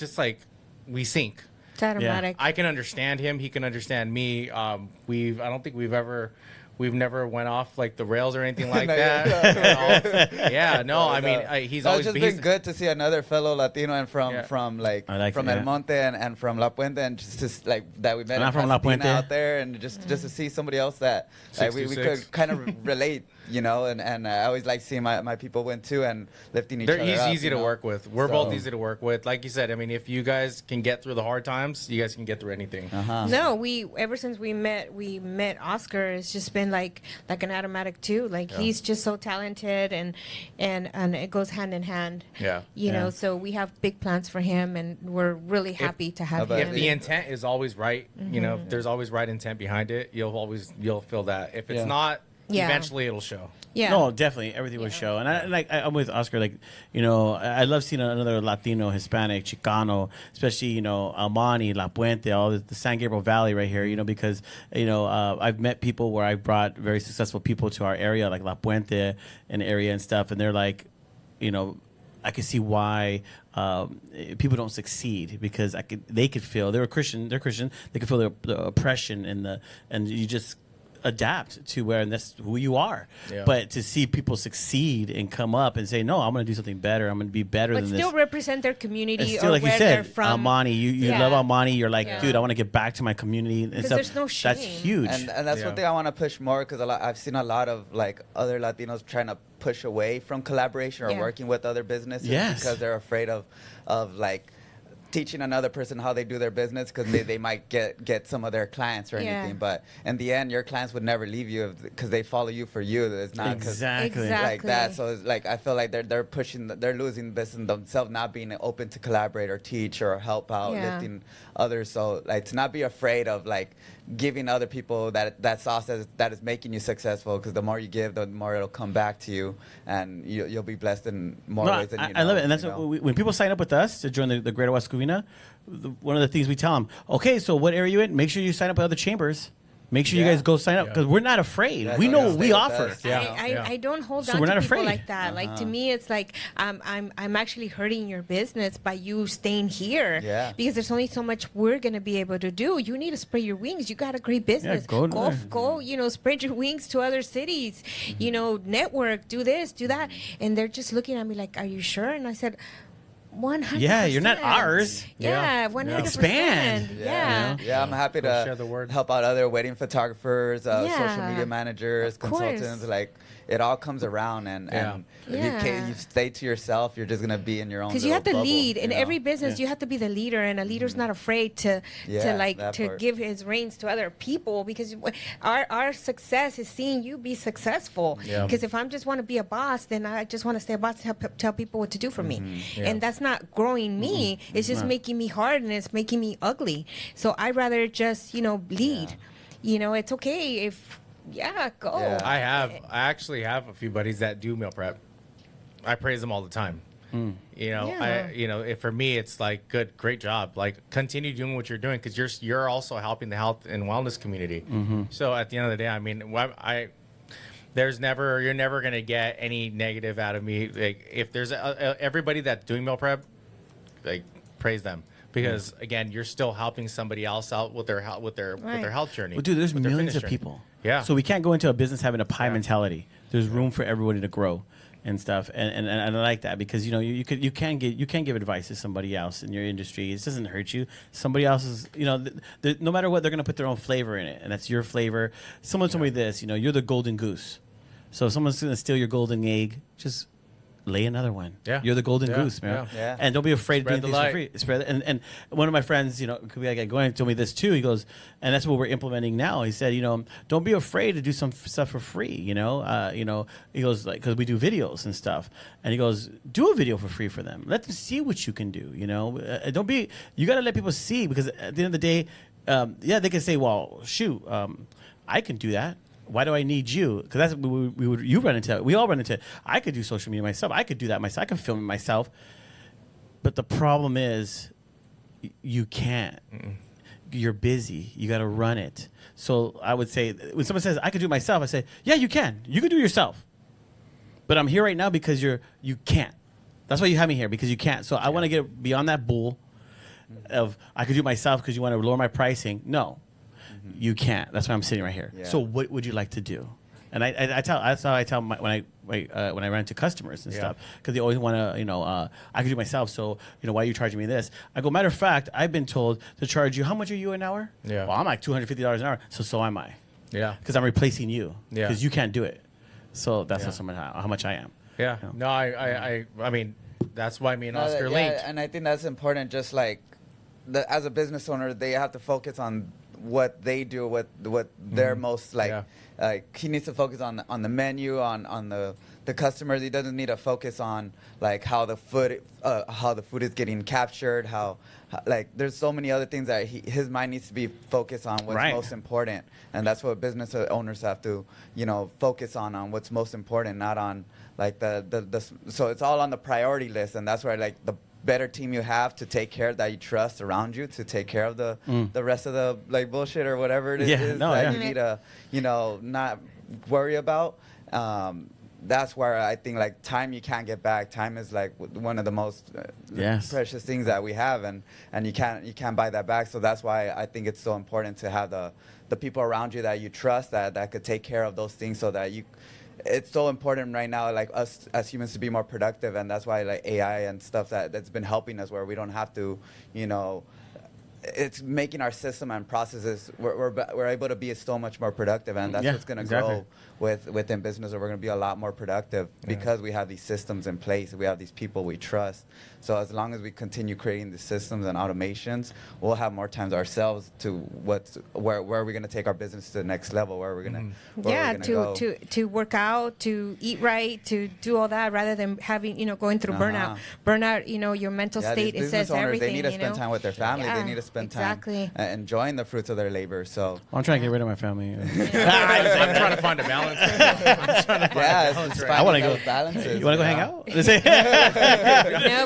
just like we sync.
It's automatic.
I can understand him. He can understand me. I don't think we've ever we've never went off like the rails or anything like that. Yeah, no, I mean, he's always
just been good to see another fellow Latino and from from El Monte and from La Puente, and just like that we met
from La Puente
out there, and just to see somebody else that we could kind of relate, you know, and I always like seeing my people win too and lifting each other up.
He's easy to work with. We're both easy to work with. Like you said, I mean, if you guys can get through the hard times, you guys can get through anything.
No, ever since we met Oscar, it's just been like an automatic too. Like he's just so talented, and it goes hand in hand.
Yeah,
you know. So we have big plans for him, and we're really happy to have him.
If the intent is always right, you know, if there's always right intent behind it, you'll feel that. If it's not, eventually it'll show.
Yeah.
No, definitely everything will show. And I'm with Oscar. Like, you know, I love seeing another Latino, Hispanic, Chicano, especially, you know, Almani, La Puente, all the San Gabriel Valley right here. You know, because you know I've met people where I brought very successful people to our area, like La Puente and area and stuff, and they're like, you know, I could see why people don't succeed, because they could feel they're Christian, they could feel the oppression and you just adapt to where, and that's who you are. But to see people succeed and come up and say, no, I'm going to do something better, I'm going to be better than this,
but still represent their community,
still,
or
like
where
you said,
they're from.
Almani, you love Almani, you're like, dude, I want to get back to my community and stuff.
There's no shame.
That's huge.
And that's one thing I want to push more, because I've seen a lot of like other Latinos trying to push away from collaboration or working with other businesses because they're afraid of like teaching another person how they do their business, because they might get some of their clients or anything. But in the end, your clients would never leave you because they follow you for you. It's not
exactly
like that. So it's like, I feel like they're pushing, they're losing this in themselves, not being open to collaborate or teach or help out, lifting others. So like, to not be afraid of like giving other people that sauce that is making you successful, because the more you give, the more it'll come back to you, and you'll be blessed in more ways than you know.
I love it. And that's what when people sign up with us to join the Greater Westcovina, one of the things we tell them, okay, so what area are you in? Make sure you sign up with other chambers. Make sure you guys go sign up, because we're not afraid. We know what we offer.
I don't hold on to people like that. Like, to me, it's like I'm actually hurting your business by you staying here. Because there's only so much we're gonna be able to do. You need to spread your wings. You got a great business. Go. You know, spread your wings to other cities. You know, network. Do this. Do that. And they're just looking at me like, "Are you sure?" And I said, 100%.
Yeah, you're not ours.
Yeah, 100%.
Expand.
Yeah, I'm happy to
share the word.
help out other wedding photographers, social media managers, consultants. Like, it all comes around, and if you stay to yourself, you're just gonna be in your own.
Because you have to
bubble,
lead in every business. You have to be the leader, and a leader's not afraid to give his reins to other people, because our success is seeing you be successful. Because if I just want to be a boss, then I just want to stay a boss to tell people what to do for me, and that's not growing me. It's just making me hard, and it's making me ugly. So I'd rather just lead. You know, it's okay if. Yeah, go.
I actually have a few buddies that do meal prep. I praise them all the time. You know, for me, it's like, great job. Like, continue doing what you're doing, because you're also helping the health and wellness community. So at the end of the day, I mean, you're never gonna get any negative out of me. Like, if there's everybody that's doing meal prep, like, praise them. Because again, you're still helping somebody else out with their health journey.
Well, dude, there's millions of people.
Yeah.
So we can't go into a business having a pie mentality. There's room for everybody to grow and stuff, and I like that, because you can give advice to somebody else in your industry. It doesn't hurt you. Somebody else's, no matter what, they're gonna put their own flavor in it, and that's your flavor. Someone told me this, you're the golden goose. So if someone's gonna steal your golden egg, just lay another one.
Yeah.
You're the golden goose, man.
Yeah.
And don't be afraid
Spread
of doing things for free. Spread it. And one of my friends, could be like going, told me this too. He goes, and that's what we're implementing now. He said, don't be afraid to do some stuff for free. He goes, like, because we do videos and stuff. And he goes, do a video for free for them. Let them see what you can do. Don't be. You got to let people see, because at the end of the day, they can say, well, shoot, I can do that. Why do I need you? Because that's you run into it. We all run into it. I could do social media myself. I could do that myself. I can film it myself. But the problem is, you can't. You're busy. You got to run it. So I would say, when someone says I could do it myself, I say, yeah, you can. You can do it yourself. But I'm here right now because you can't. That's why you have me here, because you can't. So I want to get beyond that bull of I could do it myself because you want to lower my pricing. No. you can't. That's why I'm sitting right here.
Yeah.
So what would you like to do? And that's how I tell when I run to customers and stuff, because they always want to, I can do myself. So, why are you charging me this? I go, matter of fact, I've been told to charge you. How much are you an hour?
Yeah.
Well, I'm like $250 an hour. So am I.
Yeah.
Because I'm replacing you.
Yeah.
Because you can't do it. So that's how much I am.
Yeah. No, I mean, that's why me and Oscar linked.
And I think that's important. Just like as a business owner, they have to focus on what they do, what they're most like. He needs to focus on the menu, on the customers. He doesn't need to focus on like how the food is getting captured. How like there's so many other things that his mind needs to be focused on what's most important, and that's what business owners have to focus on what's most important, not on like the so it's all on the priority list, and that's where like the better team you have to take care of that you trust around you to take care of the rest of the like bullshit or whatever it is that you need to not worry about. That's where I think like time you can't get back. Time is like one of the most precious things that we have, and you can't buy that back. So that's why I think it's so important to have the people around you that you trust that could take care of those things, so that it's so important right now, like us as humans, to be more productive, and that's why like AI and stuff that's been helping us, where we don't have to, it's making our system and processes. We're able to be so much more productive, and that's what's going to grow within business. Or we're going to be a lot more productive because we have these systems in place. We have these people we trust. So as long as we continue creating the systems and automations, we'll have more times ourselves to where are we going to take our business to the next level? Where are we going to
to work out, to eat right, to do all that, rather than having going through burnout. Your mental state, it says
owners,
everything.
They need to spend time with their family. They need to spend time enjoying the fruits of their labor. So
I'm trying to get rid of my family.
I'm trying to find a balance.
I want to go.
Balances.
You want to go hang out?
No,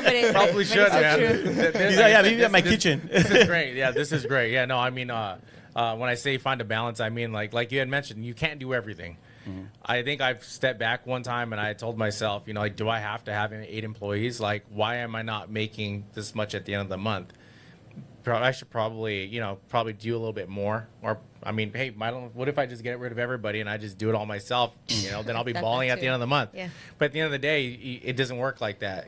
but it
Probably should, man.
Maybe at my kitchen.
This is great. Yeah, this is great. Yeah, no, I mean, when I say find a balance, I mean like you had mentioned, you can't do everything. I think I've stepped back one time and I told myself, like, do I have to have 8 employees? Like, why am I not making this much at the end of the month? I should probably do a little bit more. Or, I mean, hey, what if I just get rid of everybody and I just do it all myself? Then I'll be balling at the end of the month. Yeah. But at the end of the day, it doesn't work like that.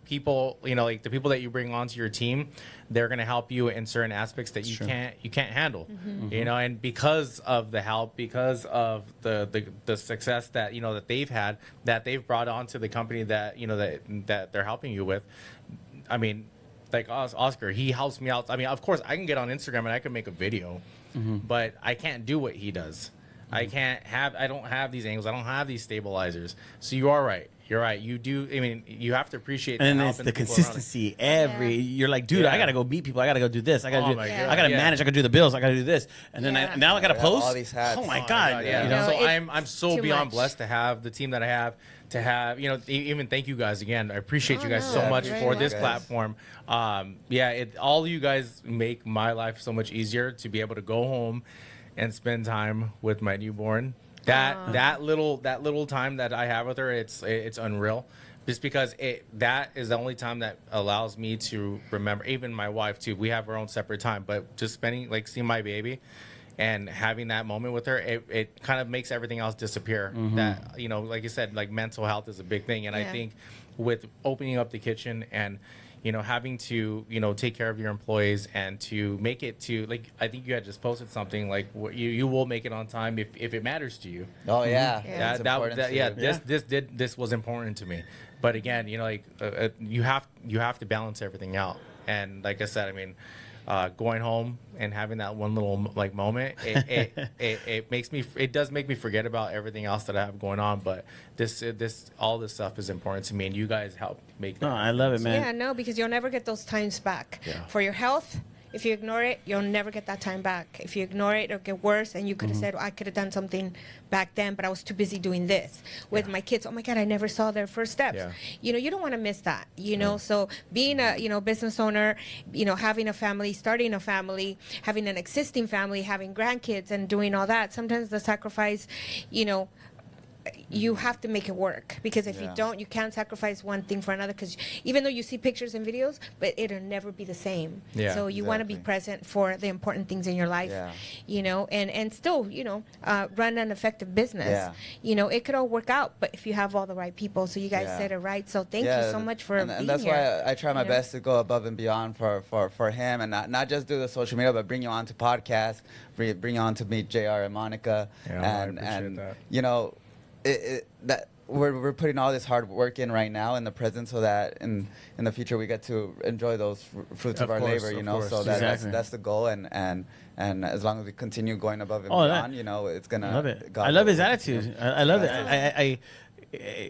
People, like the people that you bring onto your team, they're going to help you in certain aspects that you can't handle. And because of the help, because of the success that that they've had, that they've brought onto the company that that they're helping you with. I mean, like Oscar, he helps me out. I mean, of course, I can get on Instagram and I can make a video, but I can't do what he does. I don't have these angles. I don't have these stabilizers. So you are right. You're right. You do. I mean, you have to appreciate.
And then it's the consistency. You're like, dude, I gotta go meet people. I gotta go do this. I gotta manage. I gotta do the bills. I gotta do this. And then now I gotta post.
All these hats.
Oh my god.
So I'm so beyond blessed to have the team that I have. To have, even thank you guys again. I appreciate you guys so much for this platform. All you guys make my life so much easier to be able to go home and spend time with my newborn. That little time that I have with her, it's unreal. Just because that is the only time that allows me to remember. Even my wife too. We have our own separate time, but just spending seeing my baby and having that moment with her, it kind of makes everything else disappear. That like you said, like mental health is a big thing, and I think with opening up the kitchen and having to take care of your employees and to make it to I think you had just posted something like you will make it on time if it matters to you.
Oh yeah,
this was important to me. But again, you have to balance everything out. And like I said, I mean, going home and having that one little moment, it does make me forget about everything else that I have going on. But all this stuff is important to me, and you guys help make that.
No, I love it, man.
Yeah, no, because you'll never get those times back. For your health, if you ignore it, you'll never get that time back. If you ignore it, it'll get worse, and you could have said, I could have done something back then, but I was too busy doing this. With my kids, oh my God, I never saw their first steps. You don't want to miss that, So being a, business owner, having a family, starting a family, having an existing family, having grandkids and doing all that, sometimes the sacrifice, you have to make it work, because if you don't, you can't sacrifice one thing for another, because even though you see pictures and videos, but it'll never be the same. So you want to be present for the important things in your life, you know, and still, you know, run an effective business. You know, it could all work out, but if you have all the right people. So you guys said it right. So thank you so much for being here.
And that's why I try my best to go above and beyond for him, and not just do the social media, but bring you on to podcasts, bring you on to meet JR and Monica, and that. You know, that we're putting all this hard work in right now in the present, so that in the future we get to enjoy those fruits of our labor. You know, so that's the goal, and as long as we continue going above and beyond, you know, it's gonna.
I love it. I love his attitude. I love it.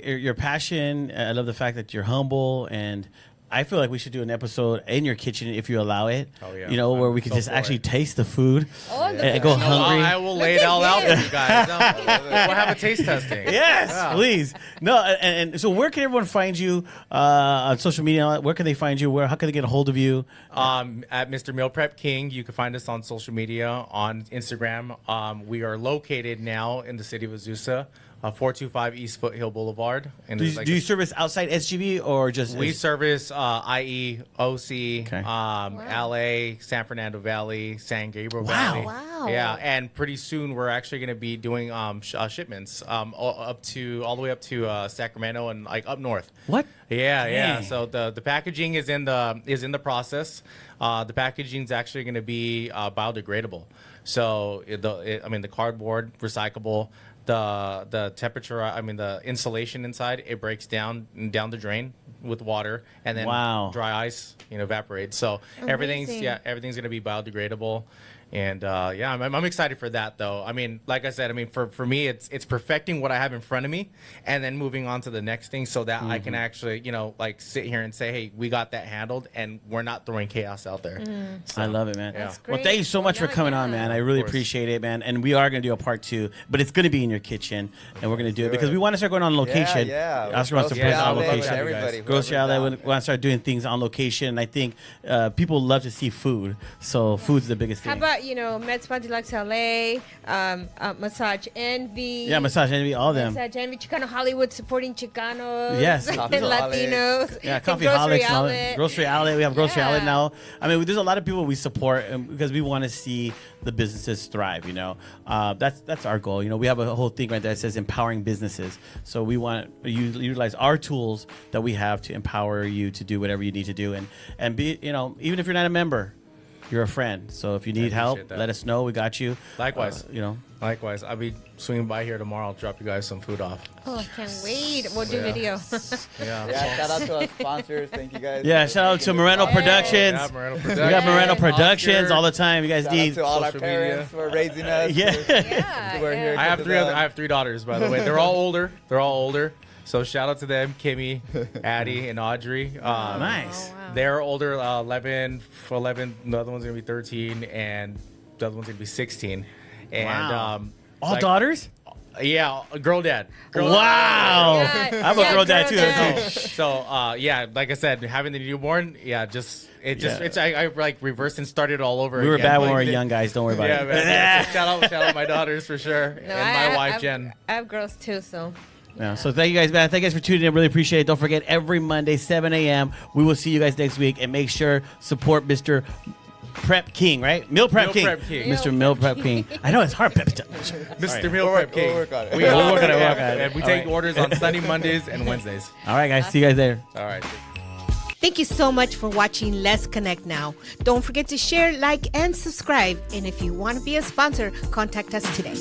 Your passion. I love the fact that you're humble, and I feel like we should do an episode in your kitchen if you allow it. Oh, yeah. You know, where we could just actually taste the food and go hungry.
I will lay it all out for you guys. We'll have a taste testing.
Yes, please. No, and so where can everyone find you on social media? Where can they find you? How can they get a hold of you?
At Mr. Meal Prep King. You can find us on social media, on Instagram. We are located now in the city of Azusa. 425 East Foothill Boulevard. And
do you service outside SGV or just?
We service IE, OC, LA, San Fernando Valley, San Gabriel Valley.
Wow.
Yeah, and pretty soon we're actually going to be doing shipments all the way up to Sacramento and like up north.
What?
Yeah. So the packaging is in the process. The packaging is actually going to be biodegradable. So the cardboard recyclable. The temperature, the insulation inside, it breaks down the drain with water, and then dry ice, evaporates. So everything's going to be biodegradable. And I'm excited for that, though. I mean, like I said, for me, it's perfecting what I have in front of me, and then moving on to the next thing, so that I can actually, like sit here and say, hey, we got that handled, and we're not throwing chaos out there.
So, I love it, man.
That's
Well, thank you so much for coming on, man. I really appreciate it, man. And we are going to do a part 2, but it's going to be in your kitchen, and we're going to do it because we want to start going on location. Oscar wants to put on location.
Everybody,
Grocery outlet, we want to start doing things on location. And I think people love to see food, so food's the biggest thing.
How about Med Spa Deluxe LA, Massage Envy.
Yeah, Massage Envy, all of them.
Massage Envy, Chicano Hollywood supporting Chicanos.
Yes.
And Latinos.
Yeah, Coffee
Grocery
Holics.
Outlet.
Grocery Outlet. We have Grocery Outlet now. There's a lot of people we support because we want to see the businesses thrive, That's our goal. We have a whole thing right there that says empowering businesses. So we want to utilize our tools that we have to empower you to do whatever you need to do. And be, even if you're not a member, you're a friend. So if you need help, let us know. We got you.
Likewise. Likewise. I'll be swinging by here tomorrow. I'll drop you guys some food off.
Oh, I can't wait. We'll do video.
Shout out to our sponsors. Thank you guys.
Yeah, shout out to Moreno Productions.
Yeah, Moreno Productions.
We got Moreno Productions all the time. You guys
Shout
need
out to all our parents for raising us.
We're
here
I have 3 daughters, by the way. They're all older. So shout out to them, Kimmy, Addie, and Audrey.
Nice.
Wow.
They're older, 11. The other one's gonna be 13, and the other one's gonna be 16. And
all daughters?
Yeah, a girl dad.
Wow. I'm a girl dad too.
So like I said, having the newborn, I like reversed and started all over.
We were
again.
bad when we were young guys. Don't worry about it.
Man, so shout out my daughters for sure, and my wife Jen.
I have girls too, so.
Yeah, so thank you guys, man. Thank you guys for tuning in. Really appreciate it. Don't forget, every Monday, 7 a.m., we will see you guys next week. And make sure support Mr. Prep King, right? Meal Prep King. Mr. Meal Prep King. I know it's hard.
Mr. Meal Prep King.
We'll work on it.
We'll work on it. And we take orders on Sunday, Mondays, and Wednesdays.
All right, guys. See you guys there.
All right.
Thank you so much for watching Let's Connect Now. Don't forget to share, like, and subscribe. And if you want to be a sponsor, contact us today.